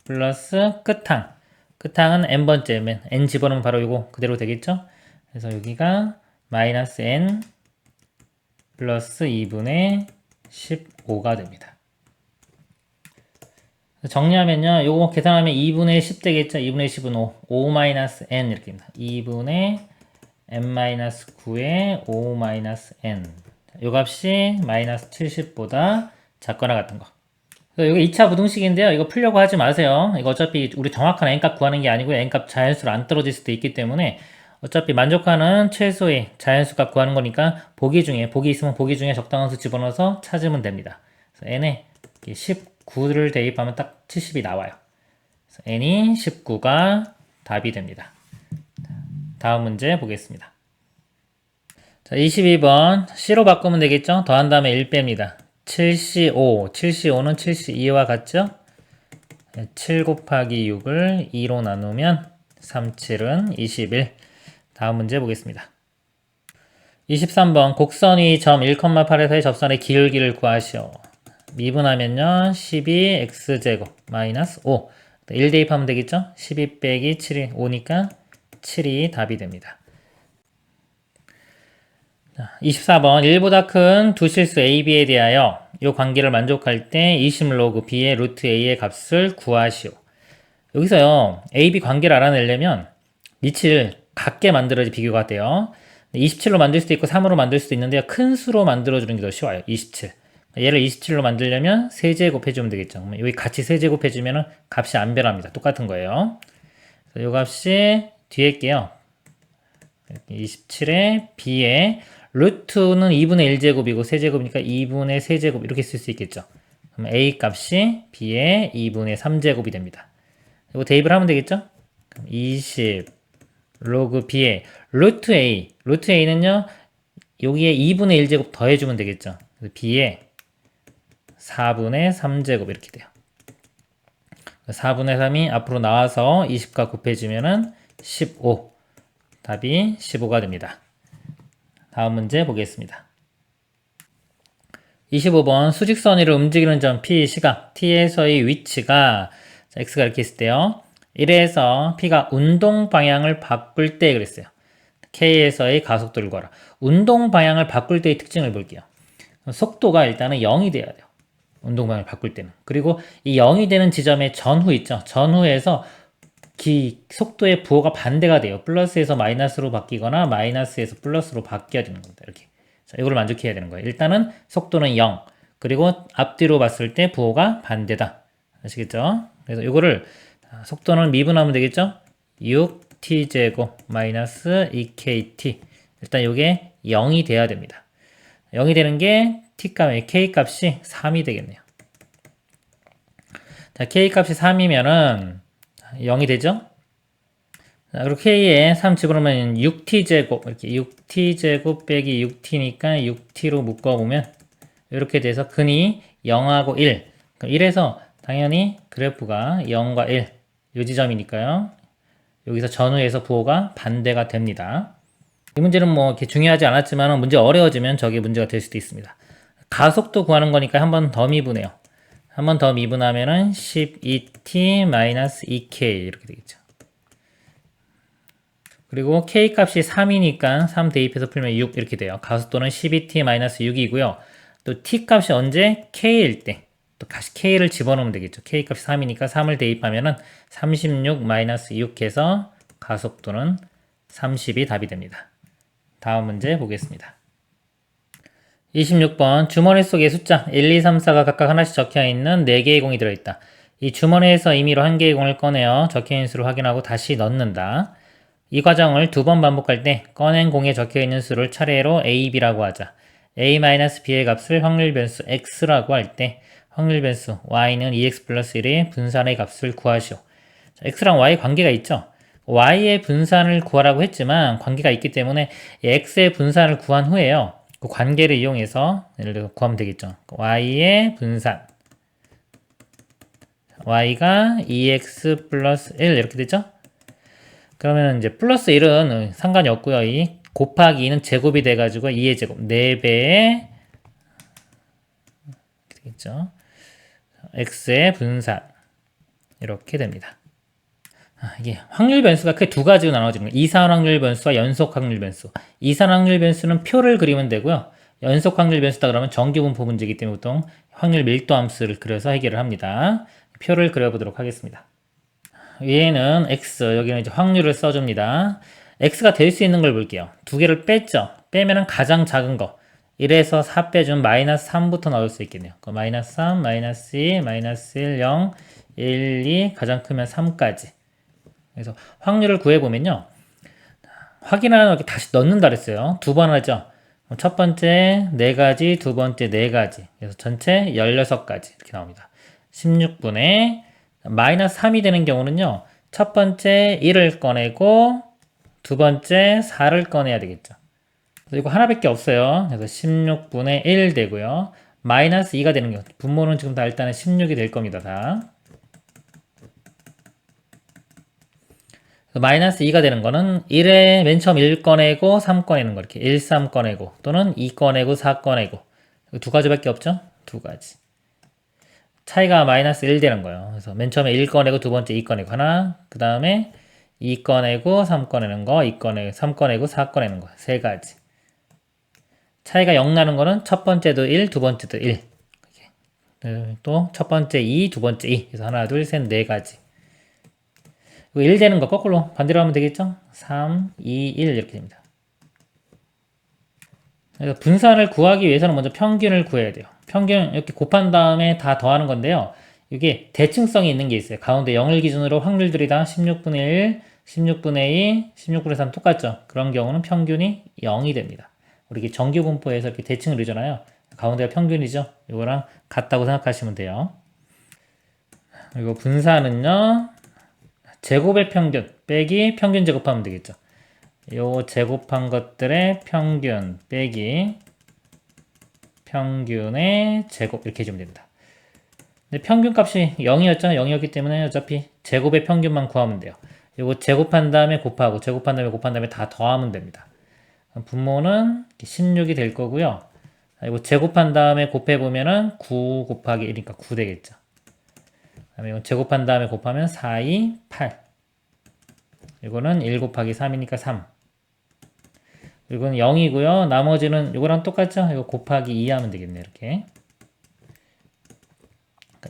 플러스 끝항. 끝항은 n번째면 n 집어넣으면 바로 이거 그대로 되겠죠? 그래서 여기가 마이너스 n 플러스 2분의 15가 됩니다. 정리하면요. 요거 계산하면 2분의 10 되겠죠? 2분의 10은 5 마이너스 n 이렇게 됩니다. 2분의 n-9의 5 마이너스 n. 요 값이 마이너스 70보다 작거나 같은 거. 이거 2차 부등식인데요. 이거 풀려고 하지 마세요. 이거 어차피 우리 정확한 n값 구하는 게 아니고요. n값 자연수로 안 떨어질 수도 있기 때문에 어차피 만족하는 최소의 자연수값 구하는 거니까 보기 있으면 보기 중에 적당한 수 집어넣어서 찾으면 됩니다. 그래서 n에 19를 대입하면 딱 70이 나와요. 그래서 n이 19가 답이 됩니다. 다음 문제 보겠습니다. 자, 22번 C로 바꾸면 되겠죠? 더한 다음에 1 뺍니다. 7C5, 7C5는 7C2와 같죠? 7 곱하기 6을 2로 나누면 37은 21. 다음 문제 보겠습니다. 23번 곡선이 점 1,8에서의 접선의 기울기를 구하시오. 미분하면요 12x제곱 마이너스 5 1 대입하면 되겠죠? 12 빼기 7이 5니까 7이 답이 됩니다. 24번 1보다 큰 두 실수 a, b에 대하여 이 관계를 만족할 때 20log b의 루트 a의 값을 구하시오. 여기서요 a, b 관계를 알아내려면 밑을 같게 만들어야지 비교가 돼요. 27로 만들 수도 있고 3으로 만들 수도 있는데요. 큰 수로 만들어주는 게 더 쉬워요. 27. 얘를 27로 만들려면 세제곱 해주면 되겠죠. 여기 같이 세제곱 해주면 값이 안 변합니다. 똑같은 거예요. 이 값이 뒤에 게요. 27에 b에 루트는 2분의 1제곱이고 세제곱이니까 2분의 세제곱 이렇게 쓸 수 있겠죠. 그럼 a 값이 b의 2분의 3제곱이 됩니다. 이거 대입을 하면 되겠죠. 그럼 20 로그 b의 루트 a는요 여기에 2분의 1제곱 더해주면 되겠죠. 그래서 b의 4분의 3제곱 이렇게 돼요. 4분의 3이 앞으로 나와서 20과 곱해지면은 15. 답이 15가 됩니다. 다음 문제 보겠습니다. 25번 수직선 위를 움직이는 점 P 시각 T에서의 위치가 X가 이렇게 있을 때요. 1에서 P가 운동 방향을 바꿀 때 그랬어요. K에서의 가속도를 구하라. 운동 방향을 바꿀 때의 특징을 볼게요. 속도가 일단은 0이 돼야 돼요. 운동 방향을 바꿀 때는. 그리고 이 0이 되는 지점의 전후 있죠. 전후에서 속도의 부호가 반대가 돼요. 플러스에서 마이너스로 바뀌거나 마이너스에서 플러스로 바뀌어야 되는 겁니다. 이렇게. 자, 이걸 만족해야 되는 거예요. 일단은 속도는 0. 그리고 앞뒤로 봤을 때 부호가 반대다. 아시겠죠? 그래서 이거를 속도는 미분하면 되겠죠? 6t제곱 마이너스 2kt. 일단 이게 0이 돼야 됩니다. 0이 되는 게 t값, k값이 3이 되겠네요. 자, k값이 3이면은 0이 되죠? 자, 그리고 k에 3 집어넣으면 6t제곱, 이렇게 6t제곱 빼기 6t니까 6t로 묶어보면 이렇게 돼서 근이 0하고 1. 그럼 1에서 당연히 그래프가 0과 1, 이 지점이니까요. 여기서 전후에서 부호가 반대가 됩니다. 이 문제는 뭐 이렇게 중요하지 않았지만 문제 어려워지면 저게 문제가 될 수도 있습니다. 가속도 구하는 거니까 한 번 더 미분해요. 한 번 더 미분하면은 12t-2k 이렇게 되겠죠. 그리고 k 값이 3이니까 3 대입해서 풀면 6 이렇게 돼요. 가속도는 12t-6이고요. 또 t 값이 언제? k일 때. 또 다시 k를 집어넣으면 되겠죠. k 값이 3이니까 3을 대입하면은 36 마이너스 6 해서 가속도는 30이 답이 됩니다. 다음 문제 보겠습니다. 26번 주머니 속에 숫자 1, 2, 3, 4가 각각 하나씩 적혀있는 4개의 공이 들어있다. 이 주머니에서 임의로 한 개의 공을 꺼내어 적혀있는 수를 확인하고 다시 넣는다. 이 과정을 2번 반복할 때 꺼낸 공에 적혀있는 수를 차례로 A, B라고 하자. A-B의 값을 확률 변수 X라고 할 때 확률 변수 Y는 2X 플러스 1의 분산의 값을 구하시오. X랑 Y 관계가 있죠? Y의 분산을 구하라고 했지만 관계가 있기 때문에 X의 분산을 구한 후에요. 그 관계를 이용해서 예를 들어 구하면 되겠죠. Y의 분산 Y가 2X 플러스 1 이렇게 되죠? 그러면 이제 플러스 1은 상관이 없고요. 이 곱하기 2는 제곱이 돼가지고 2의 제곱 4배의 되겠죠. X의 분산 이렇게 됩니다. 이게 확률 변수가 크게 두 가지로 나눠지는 거예요. 이산 확률 변수와 연속 확률 변수. 이산 확률 변수는 표를 그리면 되고요. 연속 확률 변수다 그러면 정규 분포 문제이기 때문에 보통 확률 밀도 함수를 그려서 해결을 합니다. 표를 그려보도록 하겠습니다. 위에는 X, 여기는 이제 확률을 써줍니다. X가 될 수 있는 걸 볼게요. 두 개를 뺐죠. 빼면은 가장 작은 거. 1에서 4 빼주면 마이너스 3부터 나올 수 있겠네요. 마이너스 3, 마이너스 2, 마이너스 1, 0, 1, 2, 가장 크면 3까지. 그래서 확률을 구해보면요. 확인하는 이렇게 다시 넣는다 그랬어요. 두 번 하죠. 첫 번째 4가지, 두 번째 4가지. 그래서 전체 16가지 이렇게 나옵니다. 16분의 마이너스 3이 되는 경우는요. 첫 번째 1을 꺼내고 두 번째 4를 꺼내야 되겠죠. 그래서 이거 하나밖에 없어요. 그래서 16분의 1 되고요. 마이너스 2가 되는 경우 분모는 지금 다 일단은 16이 될 겁니다. 다. 마이너스 2가 되는 거는 1에 맨 처음 1 꺼내고 3 꺼내는 거 이렇게 1, 3 꺼내고 또는 2 꺼내고 4 꺼내고 두 가지밖에 없죠? 두 가지. 차이가 마이너스 1 되는 거예요. 그래서 맨 처음에 1 꺼내고 두 번째 2 꺼내고 하나, 그 다음에 2 꺼내고 3 꺼내는 거, 2 꺼내고 3 꺼내고 4 꺼내는 거, 세 가지. 차이가 0 나는 거는 첫 번째도 1, 두 번째도 1. 또 첫 번째 2, 두 번째 2. 그래서 하나, 둘, 셋, 네 가지. 1 되는 거 거꾸로 반대로 하면 되겠죠? 3, 2, 1 이렇게 됩니다. 그래서 분산을 구하기 위해서는 먼저 평균을 구해야 돼요. 평균 이렇게 곱한 다음에 다 더하는 건데요. 이게 대칭성이 있는 게 있어요. 가운데 0을 기준으로 확률들이 다 16분의 1, 16분의 2, 16분의 3 똑같죠? 그런 경우는 평균이 0이 됩니다. 우리 이게 정규 분포에서 이렇게 대칭을 이루잖아요. 가운데가 평균이죠? 이거랑 같다고 생각하시면 돼요. 그리고 분산은요. 제곱의 평균 빼기 평균 제곱하면 되겠죠. 요 제곱한 것들의 평균 빼기 평균의 제곱 이렇게 해주면 됩니다. 근데 평균 값이 0이었죠. 0이었기 때문에 어차피 제곱의 평균만 구하면 돼요. 요거 제곱한 다음에 곱하고 제곱한 다음에 곱한 다음에 다 더하면 됩니다. 분모는 16이 될 거고요. 이거 제곱한 다음에 곱해보면은 9 곱하기 1이니까 9 되겠죠. 그다음에 이건 제곱한 다음에 곱하면 4, 2, 8. 이거는 1 곱하기 3이니까 3. 이건 0이고요. 나머지는 이거랑 똑같죠? 이거 곱하기 2 하면 되겠네. 이렇게.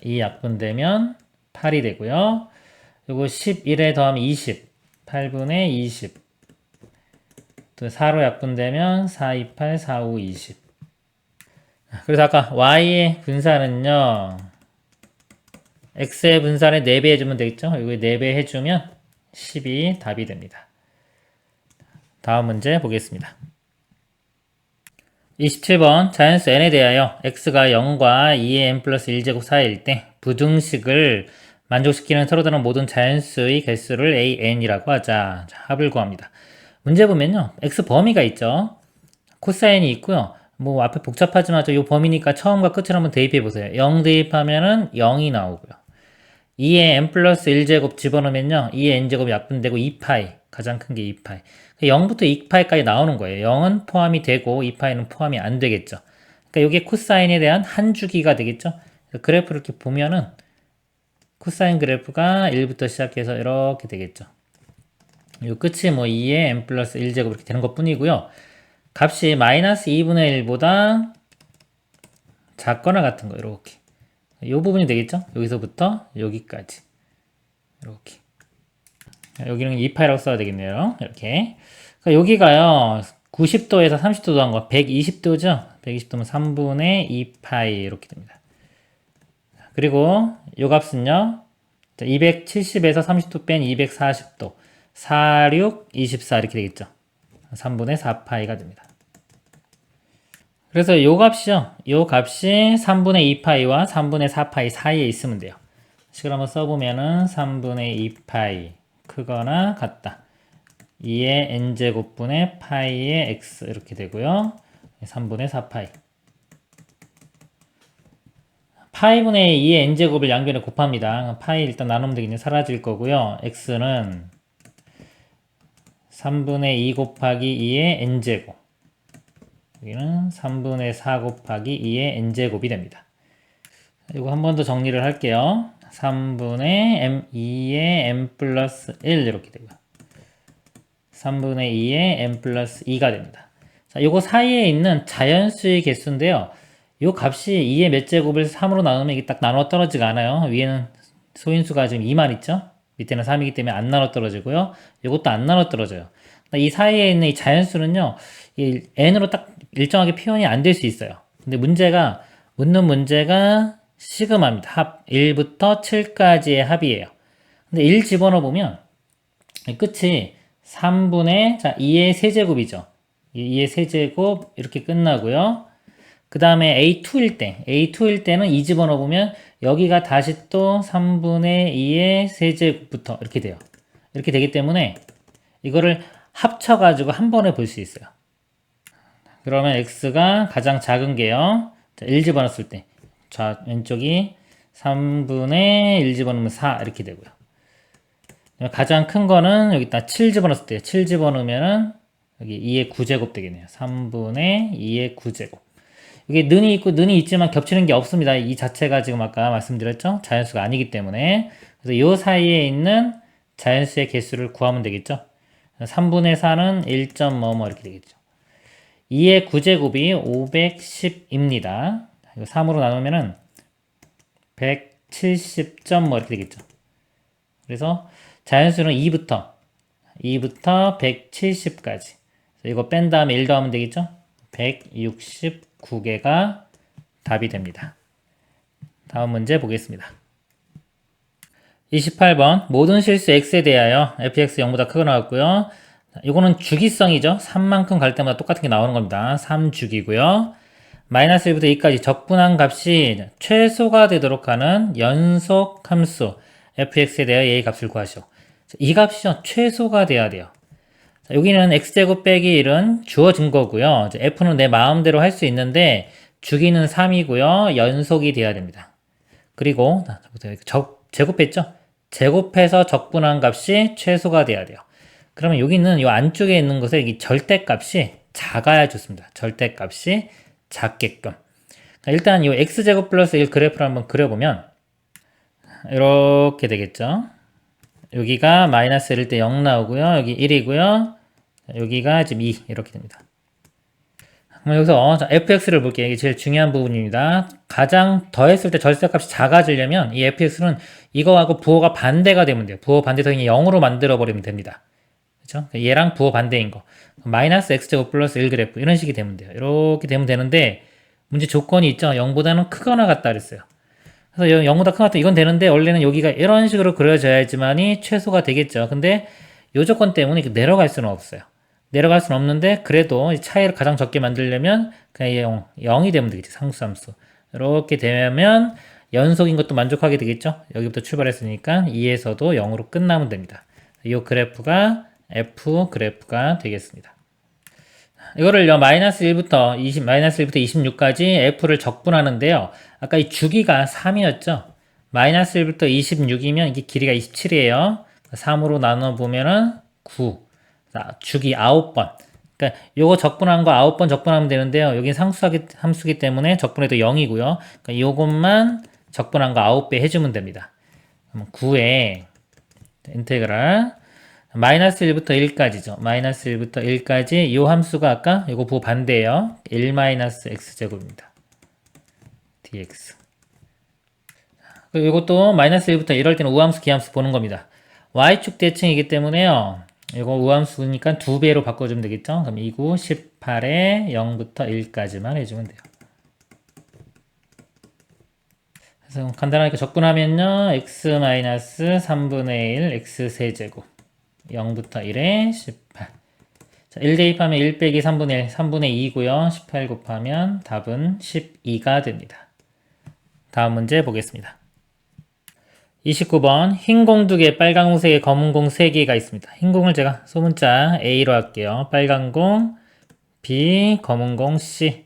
2 약분되면 8이 되고요. 이거 11에 더하면 20. 8분의 20. 또 4로 약분되면 4, 2, 8, 4, 5, 20. 그래서 아까 y의 분산은요. x의 분산에 4배 해주면 되겠죠? 이거 4배 해주면 10이 답이 됩니다. 다음 문제 보겠습니다. 27번 자연수 n에 대하여 x가 0과 2의 n 플러스 1제곱 사이일 때 부등식을 만족시키는 서로 다른 모든 자연수의 개수를 an이라고 하자. 자, 합을 구합니다. 문제 보면요. x 범위가 있죠. 코사인이 있고요. 뭐 앞에 복잡하지만 이 범위니까 처음과 끝을 한번 대입해 보세요. 0 대입하면은 0이 나오고요. 2의 n 플러스 1제곱 집어넣으면요. 2의 n제곱이 약분되고 2파이. 가장 큰 게 2파이. 0부터 2파이까지 나오는 거예요. 0은 포함이 되고 2파이는 포함이 안 되겠죠. 그러니까 이게 코사인에 대한 한 주기가 되겠죠. 그래프를 이렇게 보면은 코사인 그래프가 1부터 시작해서 이렇게 되겠죠. 요 끝이 뭐 2의 n 플러스 1제곱 이렇게 되는 것 뿐이고요. 값이 마이너스 2분의 1보다 작거나 같은 거 이렇게. 이 부분이 되겠죠? 여기서부터 여기까지. 이렇게. 여기는 2파이라고 써야 되겠네요. 이렇게. 그러니까 여기가요, 90도에서 30도 더한 거, 120도죠? 120도면 3분의 2파이 이렇게 됩니다. 그리고 요 값은요, 270에서 30도 뺀 240도, 46, 24 이렇게 되겠죠. 3분의 4파이가 됩니다. 그래서 요 값이요, 요 값이 3분의 2파이와 3분의 4파이 사이에 있으면 돼요. 식을 한번 써보면은 3분의 2파이 크거나 같다. 2의 n제곱분의 파이의 x 이렇게 되고요. 3분의 4파이. 파이분의 2의 n제곱을 양변에 곱합니다. 파이 일단 나누면 되겠네요. 사라질 거고요. x는 3분의 2 곱하기 2의 n제곱. 여기는 3분의 4 곱하기 2의 n제곱이 됩니다. 이거 한 번 더 정리를 할게요. 3분의 2의 n 플러스 1 이렇게 되고요. 3분의 2의 n 플러스 2가 됩니다. 자, 요거 사이에 있는 자연수의 개수인데요. 요 값이 2의 몇 제곱을 3으로 나누면 이게 딱 나눠 떨어지가 않아요. 위에는 소인수가 지금 2만 있죠? 밑에는 3이기 때문에 안 나눠 떨어지고요. 요것도 안 나눠 떨어져요. 이 사이에 있는 이 자연수는요, 이 n으로 딱 일정하게 표현이 안 될 수 있어요. 근데 묻는 문제가 시그마입니다. 합. 1부터 7까지의 합이에요. 근데 1 집어넣어 보면, 끝이 3분의, 자, 2의 세제곱이죠. 2의 세제곱, 이렇게 끝나고요. 그 다음에 A2일 때는 2 집어넣어 보면, 여기가 다시 또 3분의 2의 세제곱부터 이렇게 돼요. 이렇게 되기 때문에, 이거를 합쳐가지고 한 번에 볼 수 있어요. 그러면 x가 가장 작은 게요. 자, 1 집어넣었을 때. 자, 왼쪽이 3분의 1 집어넣으면 4 이렇게 되고요. 가장 큰 거는 여기다 7 집어넣었을 때요. 7 집어넣으면은 여기 2의 9제곱 되겠네요. 3분의 2의 9제곱. 이게 는이 있고 는이 있지만 겹치는 게 없습니다. 이 자체가 지금 아까 말씀드렸죠? 자연수가 아니기 때문에. 그래서 이 사이에 있는 자연수의 개수를 구하면 되겠죠? 3분의 4는 1.뭐뭐 이렇게 되겠죠. 2의 9제곱이 510입니다. 이거 3으로 나누면은 170.뭐 이렇게 되겠죠. 그래서 자연수는 2부터 170까지. 이거 뺀 다음에 1 더하면 되겠죠? 169개가 답이 됩니다. 다음 문제 보겠습니다. 28번 모든 실수 x에 대하여 fx 0보다 크게 나왔고요. 이거는 주기성이죠. 3만큼 갈 때마다 똑같은 게 나오는 겁니다. 3주기고요. 마이너스 1부터 2까지 적분한 값이 최소가 되도록 하는 연속 함수 fx에 대하여 a 값을 구하시오. 이 값이요. 최소가 돼야 돼요. 자, 여기는 x제곱 빼기 1은 주어진 거고요. f는 내 마음대로 할 수 있는데 주기는 3이고요. 연속이 돼야 됩니다. 그리고 제곱했죠? 제곱해서 적분한 값이 최소가 돼야 돼요. 그러면 여기는 이 안쪽에 있는 것에 이 절대값이 작아야 좋습니다. 절대값이 작게끔. 일단 이 x제곱 플러스 1 그래프를 한번 그려보면 이렇게 되겠죠. 여기가 마이너스 1일 때 0 나오고요. 여기 1이고요. 여기가 지금 2 이렇게 됩니다. 여기서 fx를 볼게요. 이게 제일 중요한 부분입니다. 가장 더했을 때 절대값이 작아지려면 이 fx는 이거하고 부호가 반대가 되면 돼요. 부호 반대 더하기 0으로 만들어 버리면 됩니다. 그렇죠? 얘랑 부호 반대인 거. 마이너스 x제곱 플러스 1 그래프 이런 식이 되면 돼요. 이렇게 되면 되는데 문제 조건이 있죠. 0보다는 크거나 같다 그랬어요. 그래서 0보다 크거나 같다 이건 되는데 원래는 여기가 이런 식으로 그려져야지만이 최소가 되겠죠. 근데 이 조건 때문에 내려갈 수는 없어요. 내려갈 수는 없는데 그래도 차이를 가장 적게 만들려면 그냥 0이 되면 되겠지. 상수함수. 이렇게 되면 연속인 것도 만족하게 되겠죠. 여기부터 출발했으니까 2에서도 0으로 끝나면 됩니다. 이 그래프가 F 그래프가 되겠습니다. 이거를 마이너스 1부터 26까지 F를 적분하는데요. 아까 이 주기가 3이었죠. 마이너스 1부터 26이면 이게 길이가 27이에요. 3으로 나눠보면은 9. 자, 주기 9번. 그러니까 요거 적분한 거 9번 적분하면 되는데요. 여긴 함수기 때문에 적분해도 0이고요. 그러니까 요것만 적분한 거 9배 해주면 됩니다. 그럼 9에 인테그랄 마이너스 1부터 1까지죠. 마이너스 1부터 1까지 이 함수가 아까 이거 부호 반대예요. 1 마이너스 x제곱입니다. dx. 이것도 마이너스 1부터 이럴 때는 우함수, 기함수 보는 겁니다. y축 대칭이기 때문에요. 이거 우함수니까 2배로 바꿔주면 되겠죠? 그럼 29, 18에 0부터 1까지만 해주면 돼요. 그래서 간단하게 접근하면요. x-3분의 1, x세제곱 0부터 1에 18. 자, 1 대입하면 1 빼기 3분의 1, 3분의 2고요. 18 곱하면 답은 12가 됩니다. 다음 문제 보겠습니다. 29번 흰 공 2개, 빨간 공 3개, 검은 공 3개가 있습니다. 흰 공을 제가 소문자 A로 할게요. 빨간 공 B, 검은 공 C.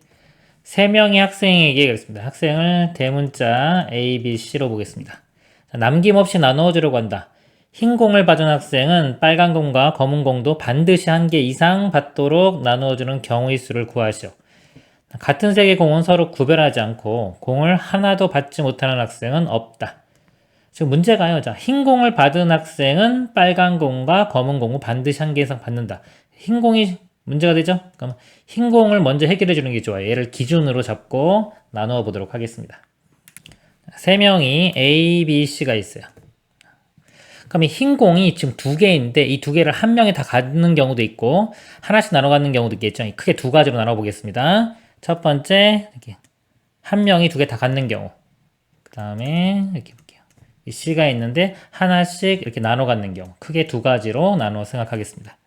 3명의 학생에게 그랬습니다. 학생을 대문자 A, B, C로 보겠습니다. 자, 남김없이 나누어 주려고 한다. 흰 공을 받은 학생은 빨간 공과 검은 공도 반드시 1개 이상 받도록 나누어주는 경우의 수를 구하시오. 같은 색의 공은 서로 구별하지 않고 공을 하나도 받지 못하는 학생은 없다. 지금 문제가요. 자, 흰 공을 받은 학생은 빨간 공과 검은 공을 반드시 1개 이상 받는다. 흰 공이 문제가 되죠? 그럼 흰 공을 먼저 해결해 주는 게 좋아요. 얘를 기준으로 잡고 나누어 보도록 하겠습니다. 3명이 A, B, C가 있어요. 그럼 이 흰 공이 지금 2개인데 이 2개를 한 명이 다 갖는 경우도 있고 하나씩 나눠 갖는 경우도 있겠죠. 크게 2가지로 나눠 보겠습니다. 첫 번째, 이렇게 한 명이 2개 다 갖는 경우. 그 다음에 이렇게 볼게요. 이 C가 있는데 하나씩 이렇게 나눠 갖는 경우. 크게 2가지로 나누어 생각하겠습니다.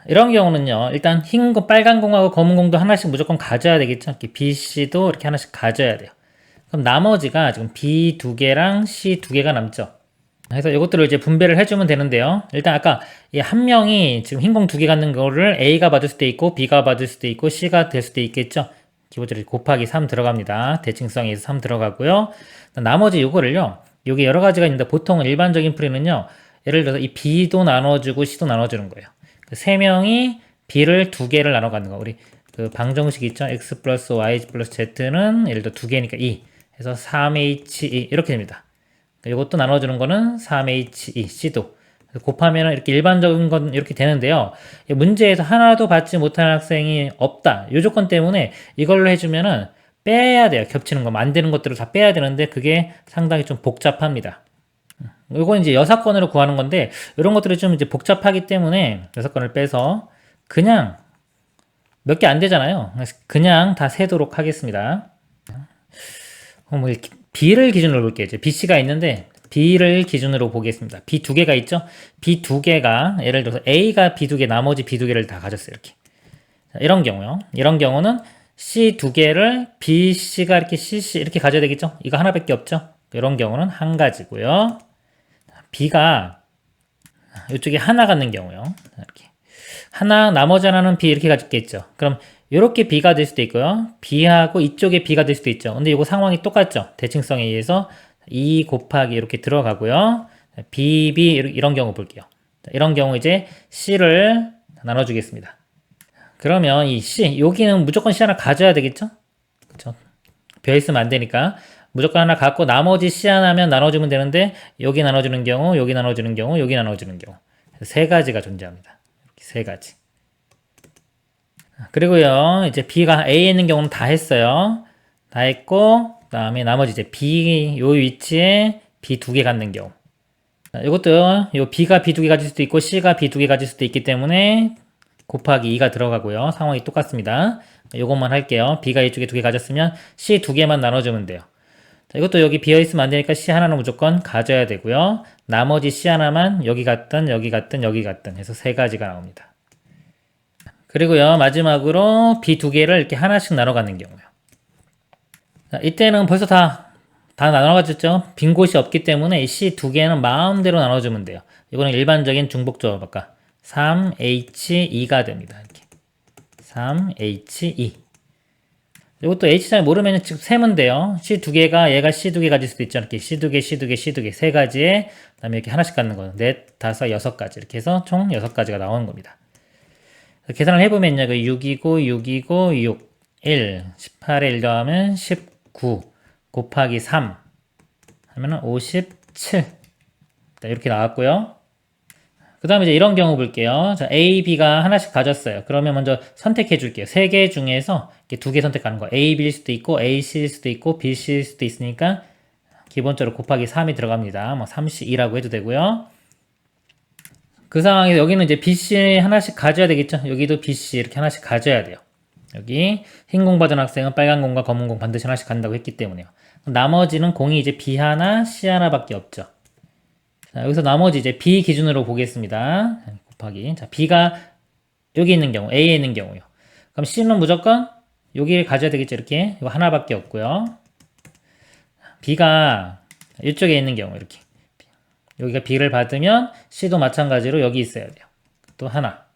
이런 경우는요, 일단 흰 공, 빨간 공하고 검은 공도 하나씩 무조건 가져야 되겠죠. 이렇게 B, C도 이렇게 하나씩 가져야 돼요. 그럼 나머지가 지금 B 2개랑 C 2개가 남죠. 그래서 이것들을 이제 분배를 해주면 되는데요. 일단 아까 이 한 명이 지금 흰 공 2개 갖는 거를 A가 받을 수도 있고 B가 받을 수도 있고 C가 될 수도 있겠죠. 기본적으로 곱하기 3 들어갑니다. 대칭성에서 3 들어가고요. 나머지 이거를요. 여기 여러 가지가 있는데 보통 일반적인 풀이는요. 예를 들어서 이 B도 나눠주고 C도 나눠주는 거예요. 3명이 B를 2개를 나눠 갖는 거. 우리 그 방정식 있죠. X 플러스 Y 플러스 Z는 예를 들어 2개니까 2. 해서 3H2 이렇게 됩니다. 이것도 나눠주는 거는 3H2, C도. 곱하면 이렇게 일반적인 건 이렇게 되는데요. 문제에서 하나도 받지 못하는 학생이 없다. 이 조건 때문에 이걸로 해주면은 빼야 돼요. 겹치는 거, 만드는 것들을 다 빼야 되는데 그게 상당히 좀 복잡합니다. 이건 이제 여사건으로 구하는 건데 이런 것들이 좀 이제 복잡하기 때문에 여사건을 빼서 그냥 몇 개 안 되잖아요. 그냥 다 세도록 하겠습니다. 뭐 B를 기준으로 볼게요. 이제 BC가 있는데 B를 기준으로 보겠습니다. B 2개가 있죠? B 2개가 예를 들어서 A가 B 2개, 나머지 B 2개를 다 가졌어요. 이렇게. 자, 이런 경우요. 이런 경우는 C 2개를 B, C가 이렇게 CC 이렇게 가져야 되겠죠? 이거 하나밖에 없죠? 이런 경우는 한 가지고요. B가 이쪽에 하나 갖는 경우요. 이렇게. 하나, 나머지 하나는 B 이렇게 가졌겠죠? 그럼 이렇게 B가 될 수도 있고요. B하고 이쪽에 B가 될 수도 있죠. 근데 이거 상황이 똑같죠. 대칭성에 의해서 2 곱하기 이렇게 들어가고요. B, B 이런 경우 볼게요. 이런 경우 이제 C를 나눠주겠습니다. 그러면 이 C, 여기는 무조건 C 하나 가져야 되겠죠? 그쵸? 비어 있으면 안 되니까 무조건 하나 갖고 나머지 C 하나면 나눠주면 되는데 여기 나눠주는 경우, 여기 나눠주는 경우, 여기 나눠주는 경우. 세 가지가 존재합니다. 이렇게 세 가지. 그리고요, 이제 B가 A에 있는 경우는 다 했어요. 다 했고, 그 다음에 나머지 이제 B, 요 위치에 B 2개 갖는 경우. 이것도, 요 B가 B 2개 가질 수도 있고, C가 B 2개 가질 수도 있기 때문에, 곱하기 2가 들어가고요. 상황이 똑같습니다. 요것만 할게요. B가 이쪽에 2개 가졌으면, C 2개만 나눠주면 돼요. 자, 이것도 여기 비어있으면 안 되니까 C 하나는 무조건 가져야 되고요. 나머지 C 하나만 여기 갔든, 여기 갔든, 여기 갔든 해서 세 가지가 나옵니다. 그리고요, 마지막으로 B 2개를 이렇게 하나씩 나눠 갖는 경우요. 자, 이때는 벌써 다 나눠 가졌죠? 빈 곳이 없기 때문에 이 C 2개는 마음대로 나눠주면 돼요. 이거는 일반적인 중복조합 아까 3H2가 됩니다. 이렇게 3H2. 이것도 H 잘 모르면 지금 세면 돼요. C 2개가 얘가 C 2개 가질 수도 있죠. 이렇게 C 2개, C 2개, C 2개 세 가지에 그다음에 이렇게 하나씩 갖는 거. 넷, 다섯, 여섯 가지 이렇게 해서 총 6가지가 나오는 겁니다. 계산을 해보면요. 6이고, 6이고, 6, 1, 18에 1 더하면 19, 곱하기 3 하면은 57. 이렇게 나왔고요. 그 다음에 이제 이런 경우 볼게요. 자, A, B가 하나씩 가졌어요. 그러면 먼저 선택해 줄게요. 3개 중에서 이렇게 2개 선택하는 거. A, B일 수도 있고, A, C일 수도 있고, B, C일 수도 있으니까 기본적으로 곱하기 3이 들어갑니다. 뭐 32라고 해도 되고요. 그 상황에서 여기는 이제 BC 하나씩 가져야 되겠죠. 여기도 BC 이렇게 하나씩 가져야 돼요. 여기 흰 공 받은 학생은 빨간 공과 검은 공 반드시 하나씩 간다고 했기 때문에요. 나머지는 공이 이제 B 하나, C 하나밖에 없죠. 자, 여기서 나머지 이제 B 기준으로 보겠습니다. 곱하기. 자, B가 여기 있는 경우, A에 있는 경우요. 그럼 C는 무조건 여기를 가져야 되겠죠. 이렇게. 이거 하나밖에 없고요. B가 이쪽에 있는 경우, 이렇게. 여기가 B를 받으면 C도 마찬가지로 여기 있어야 돼요. 또 하나.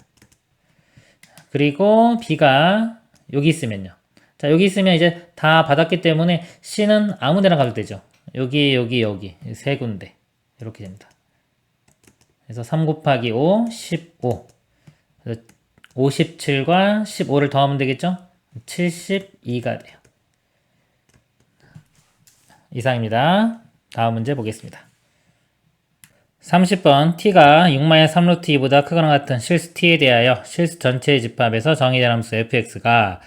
그리고 B가 여기 있으면요. 자, 여기 있으면 이제 다 받았기 때문에 C는 아무 데나 가도 되죠. 여기, 여기 세 군데. 이렇게 됩니다. 그래서 3 곱하기 5, 15. 그래서 57과 15를 더하면 되겠죠? 72가 돼요. 이상입니다. 다음 문제 보겠습니다. 30번 t가 6-3루트 2보다 크거나 같은 실수 t에 대하여 실수 전체의 집합에서 정의된 함수 fx가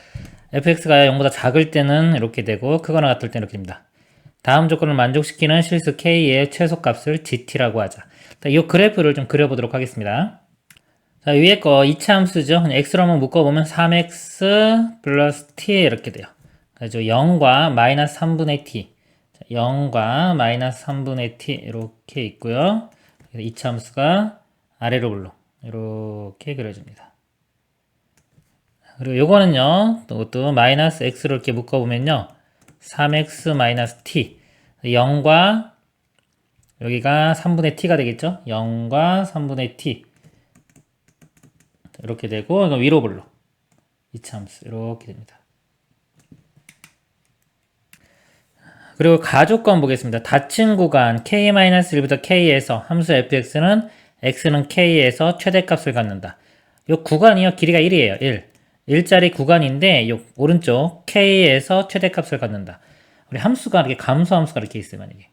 0보다 작을 때는 이렇게 되고 크거나 같을 때는 이렇게 됩니다. 다음 조건을 만족시키는 실수 k의 최소값을 gt라고 하자. 이 그래프를 좀 그려보도록 하겠습니다. 자, 위에 거 2차 함수죠. 그냥 x로 한번 묶어보면 3x 플러스 t 이렇게 돼요. 그래서 0과 마이너스 3분의 t 0과 마이너스 3분의 t 이렇게 있고요. 2차 함수가 아래로 불러 이렇게 그려집니다. 그리고 요거는요, 또 마이너스 x로 이렇게 묶어보면요, 3x 마이너스 t 0과 여기가 3분의 t가 되겠죠. 0과 3분의 t 이렇게 되고 이거 위로 불러 2차 함수 이렇게 됩니다. 그리고 가조건 보겠습니다. 닫힌 구간 k-1부터 k에서 함수 fx는 x는 k에서 최대값을 갖는다. 이 구간이요, 길이가 1이에요. 1. 1짜리 구간인데 요 오른쪽 k에서 최대값을 갖는다. 우리 함수가 이렇게 감소함수가 이렇게 있어요, 만약에.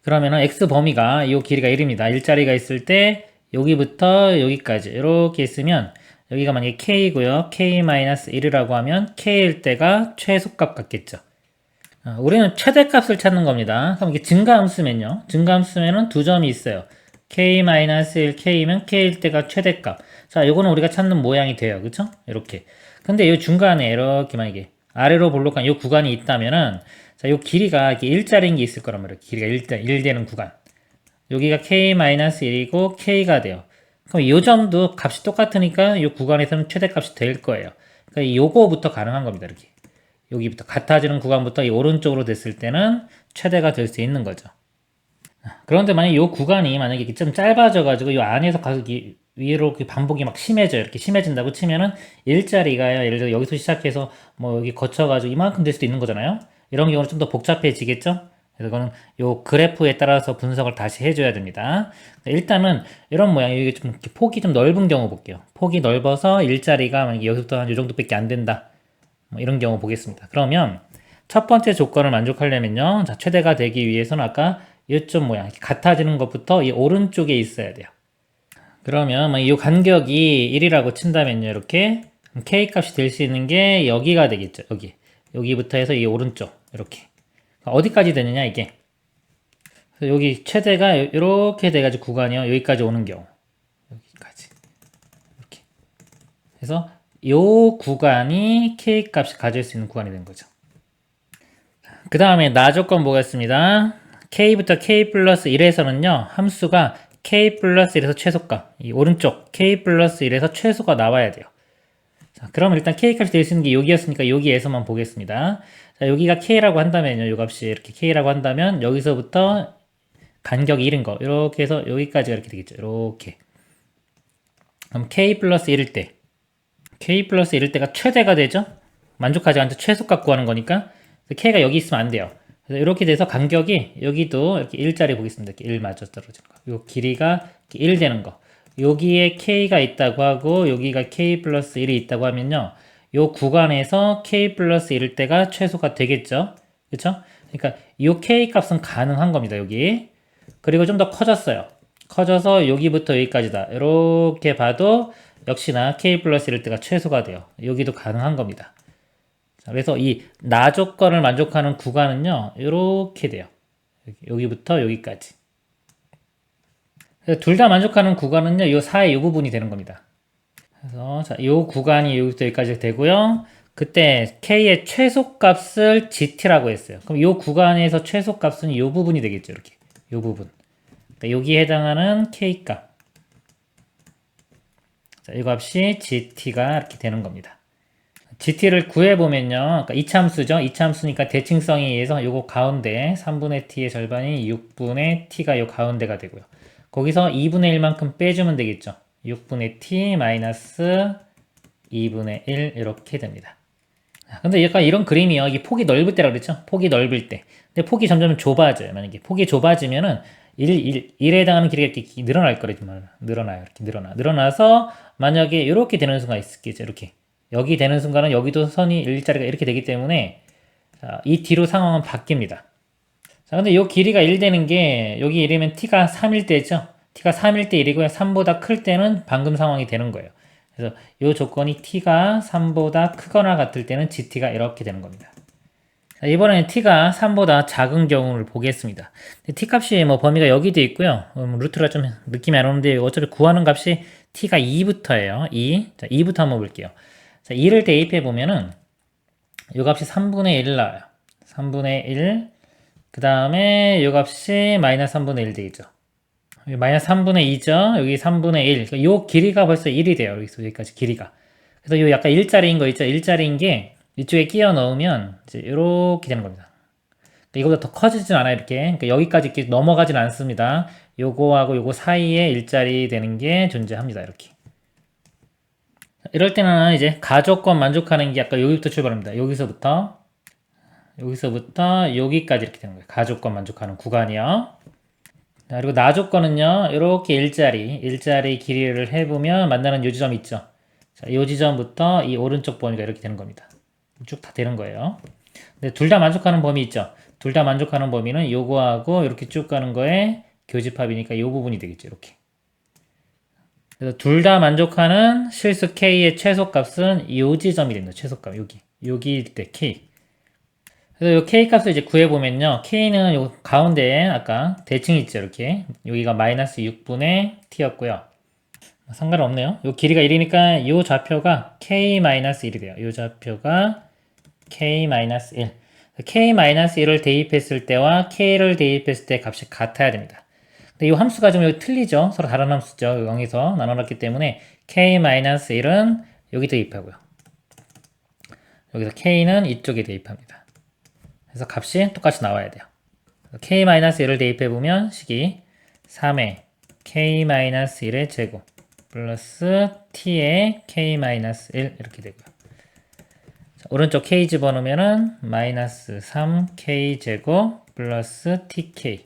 그러면은 x 범위가 이 길이가 1입니다. 1짜리가 있을 때 여기부터 여기까지 이렇게 있으면 여기가 만약에 k고요. k-1이라고 하면 k일 때가 최소값 같겠죠. 우리는 최대값을 찾는 겁니다. 그럼 이게 증가함수면요. 증가함수면은 두 점이 있어요. k-1, k면 k일 때가 최대값. 자, 요거는 우리가 찾는 모양이 돼요. 그쵸? 이렇게. 근데 요 중간에 이렇게 만약에 아래로 볼록한 요 구간이 있다면은, 자, 요 길이가 이렇게 1짜리인 게 있을 거란 말이에요. 길이가 1 되는 구간. 여기가 k-1이고 k가 돼요. 그럼 요 점도 값이 똑같으니까 요 구간에서는 최대값이 될 거예요. 그러니까 요거부터 가능한 겁니다. 이렇게. 여기부터 같아지는 구간부터 이 오른쪽으로 됐을 때는 최대가 될 수 있는 거죠. 그런데 만약에 이 구간이 만약에 좀 짧아져 가지고 이 안에서 가서 위로 반복이 막 심해져요. 이렇게 심해진다고 치면은 일자리가요, 예를 들어 여기서 시작해서 뭐 여기 거쳐 가지고 이만큼 될 수도 있는 거잖아요. 이런 경우는 좀 더 복잡해지겠죠. 그래서 이거는 요 그래프에 따라서 분석을 다시 해줘야 됩니다. 일단은 이런 모양, 이게 좀 폭이 좀 넓은 경우 볼게요. 폭이 넓어서 일자리가 만약에 여기부터 한 이 정도밖에 안 된다. 뭐 이런 경우 보겠습니다. 그러면 첫 번째 조건을 만족하려면요, 자, 최대가 되기 위해서는 아까 이쪽 모양, 같아지는 것부터 이 오른쪽에 있어야 돼요. 그러면 이 간격이 1이라고 친다면요, 이렇게 k 값이 될 수 있는 게 여기가 되겠죠. 여기부터 해서 이 오른쪽 이렇게 어디까지 되느냐 이게. 그래서 여기 최대가 이렇게 돼가지고 구간이요, 여기까지 오는 경우, 여기까지 이렇게. 그래서 요 구간이 k 값이 가질 수 있는 구간이 된 거죠. 그 다음에 나 조건 보겠습니다. k부터 k 플러스 1에서는요, 함수가 k 플러스 1에서 최소값, 이 오른쪽 k 플러스 1에서 최소가 나와야 돼요. 자, 그러면 일단 k 값이 될 수 있는 게 여기였으니까 여기에서만 보겠습니다. 자, 여기가 k라고 한다면요, 요 값이 이렇게 k라고 한다면 여기서부터 간격이 1인 거, 이렇게 해서 여기까지가 이렇게 되겠죠. 이렇게. 그럼 k 플러스 1일 때, k 플러스 1일 때가 최대가 되죠? 만족하지 않죠? 최소값 구하는 거니까. k가 여기 있으면 안 돼요. 그래서 이렇게 돼서 간격이 여기도 이렇게 1짜리 보겠습니다. 이렇게 1 맞아 떨어지는 거. 요 길이가 1 되는 거. 여기에 k가 있다고 하고 여기가 k 플러스 1이 있다고 하면요, 요 구간에서 k 플러스 1일 때가 최소가 되겠죠? 그쵸? 그러니까 요 k 값은 가능한 겁니다. 여기. 그리고 좀 더 커졌어요. 커져서 여기부터 여기까지다. 이렇게 봐도 역시나 k 플러스 1일 때가 최소가 돼요. 여기도 가능한 겁니다. 그래서 이 나 조건을 만족하는 구간은요, 이렇게 돼요. 여기부터 여기까지. 둘 다 만족하는 구간은요, 이 4의 이 부분이 되는 겁니다. 그래서 자, 이 구간이 여기부터 여기까지 되고요. 그때 K의 최소값을 GT라고 했어요. 그럼 이 구간에서 최소값은 이 부분이 되겠죠. 이렇게. 이 부분. 그러니까 여기에 해당하는 K값. 자, 이 값이 GT가 이렇게 되는 겁니다. GT를 구해보면요. 그러니까 이차함수죠. 이차함수니까 대칭성에 의해서 요거 가운데 3분의 t의 절반이 6분의 t가 요 가운데가 되고요. 거기서 2분의 1만큼 빼주면 되겠죠. 6분의 t 마이너스 2분의 1 이렇게 됩니다. 근데 약간 이런 그림이요. 이게 폭이 넓을 때라고 그랬죠? 폭이 넓을 때. 근데 폭이 점점 좁아져요. 만약에 폭이 좁아지면은 1에 해당하는 길이가 이렇게 늘어날 거라지만 늘어나요. 이렇게 늘어나서 만약에 이렇게 되는 순간 있겠죠. 이렇게. 여기 되는 순간은 여기도 선이 일자리가 이렇게 되기 때문에 자, 이 뒤로 상황은 바뀝니다. 자, 근데 이 길이가 1 되는 게 여기 1이면 t가 3일 때죠. t가 3일 때 1이고요. 3보다 클 때는 방금 상황이 되는 거예요. 그래서 이 조건이 t가 3보다 크거나 같을 때는 gt가 이렇게 되는 겁니다. 자, 이번에는 t가 3보다 작은 경우를 보겠습니다. t 값이 뭐 범위가 여기 돼 있고요. 루트가 좀 느낌이 안 오는데 어차피 구하는 값이 t가 2부터예요. 2. 자, 2부터 한번 볼게요. 자, 2를 대입해 보면은 이 값이 3분의 1 나와요. 3분의 1. 그 다음에 이 값이 마이너스 3분의 1 되겠죠. 마이너스 3분의 2죠. 여기 3분의 1. 그러니까 요 길이가 벌써 1이 돼요. 여기까지 길이가. 그래서 요 약간 일자리인 거 있죠. 일자리인 게 이쪽에 끼워 넣으면 이제 이렇게 되는 겁니다. 그러니까 이거보다 더 커지진 않아요. 이렇게. 그러니까 여기까지 이렇게 넘어가진 않습니다. 요거하고 요거 사이에 일자리 되는 게 존재합니다. 이렇게. 이럴 때는 이제 가조건 만족하는 게 아까 여기부터 출발합니다. 여기서부터 여기까지 이렇게 되는 거예요. 가조건 만족하는 구간이요. 자, 그리고 나 조건은요. 이렇게 일자리 길이를 해보면 만나는 요 지점 있죠. 자, 요 지점부터 이 오른쪽 범위가 이렇게 되는 겁니다. 쭉 다 되는 거예요. 근데 둘 다 만족하는 범위 있죠. 둘 다 만족하는 범위는 요거하고 이렇게 쭉 가는 거에 교집합이니까 요 부분이 되겠죠. 이렇게. 그래서 둘 다 만족하는 실수 K의 최소값은 이 지점이 됩니다. 최소값 여기일 때 K. 그래서 이 K 값을 이제 구해보면요. K는 요 가운데에 아까 대칭 있죠. 이렇게 여기가 마이너스 6분의 T였고요. 상관없네요. 요 길이가 1이니까 이 좌표가 K-1이 돼요. 이 좌표가 K-1. K-1을 대입했을 때와 K를 대입했을 때 값이 같아야 됩니다. 근데 이 함수가 좀 여기 틀리죠. 서로 다른 함수죠. 0에서 나눠놨기 때문에 K-1은 여기 대입하고요. 여기서 K는 이쪽에 대입합니다. 그래서 값이 똑같이 나와야 돼요. K-1을 대입해보면 식이 3의 K-1의 제곱 플러스 T의 K-1 이렇게 되고요. 자, 오른쪽 K 집어넣으면은 마이너스 3K 제곱 플러스 TK.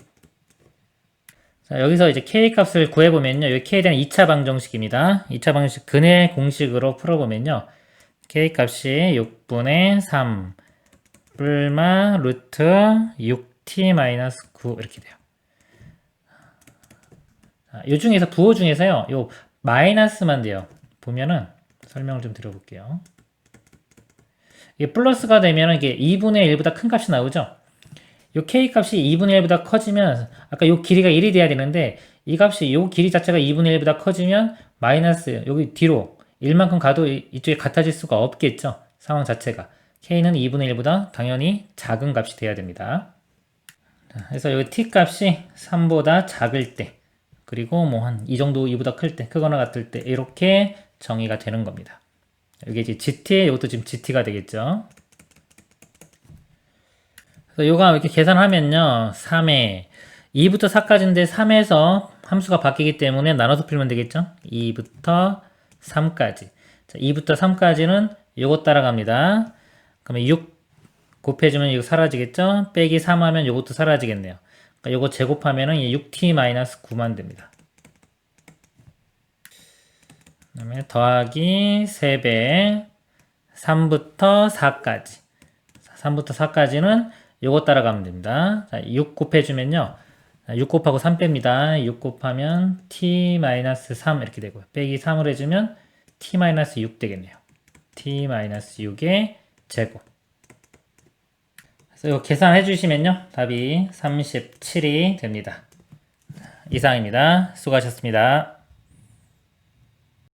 자, 여기서 이제 K 값을 구해보면요. 여기 K에 대한 2차 방정식입니다. 2차 방정식 근의 공식으로 풀어보면요. K 값이 6분의 3 뿔마 루트 6t-9 이렇게 돼요. 자, 요 중에서 부호 중에서요. 요 마이너스만 돼요. 보면은 설명을 좀 드려볼게요. 이게 플러스가 되면 이게 2분의 1보다 큰 값이 나오죠. 요 k 값이 2분의 1보다 커지면 아까 요 길이가 1이 돼야 되는데 이 값이 요 길이 자체가 2분의 1보다 커지면 마이너스 여기 뒤로 1만큼 가도 이쪽에 같아질 수가 없겠죠. 상황 자체가. k는 2분의 1보다 당연히 작은 값이 돼야 됩니다. 그래서 여기 t 값이 3보다 작을 때 그리고 뭐 한 이 정도 이보다 클 때 크거나 같을 때 이렇게 정의가 되는 겁니다. 이게 이제 GT, 이것도 지금 GT가 되겠죠. 그래서 요거 이렇게 계산하면요. 3에 2부터 4까지인데 3에서 함수가 바뀌기 때문에 나눠서 풀면 되겠죠. 2부터 3까지. 자, 2부터 3까지는 요거 따라갑니다. 그러면 6 곱해주면 이거 사라지겠죠. 빼기 3 하면 요것도 사라지겠네요. 그러니까 요거 제곱하면은 6t-9만 됩니다. 그 다음에 더하기 3배 3부터 4까지 3부터 4까지는 요거 따라가면 됩니다. 자, 6 곱해주면요 6 곱하고 3 뺍니다. 6 곱하면 t-3 이렇게 되고요. 빼기 3을 해주면 t-6 되겠네요. t-6의 제곱 그래서 이거 계산해 주시면요. 답이 37이 됩니다. 이상입니다. 수고하셨습니다.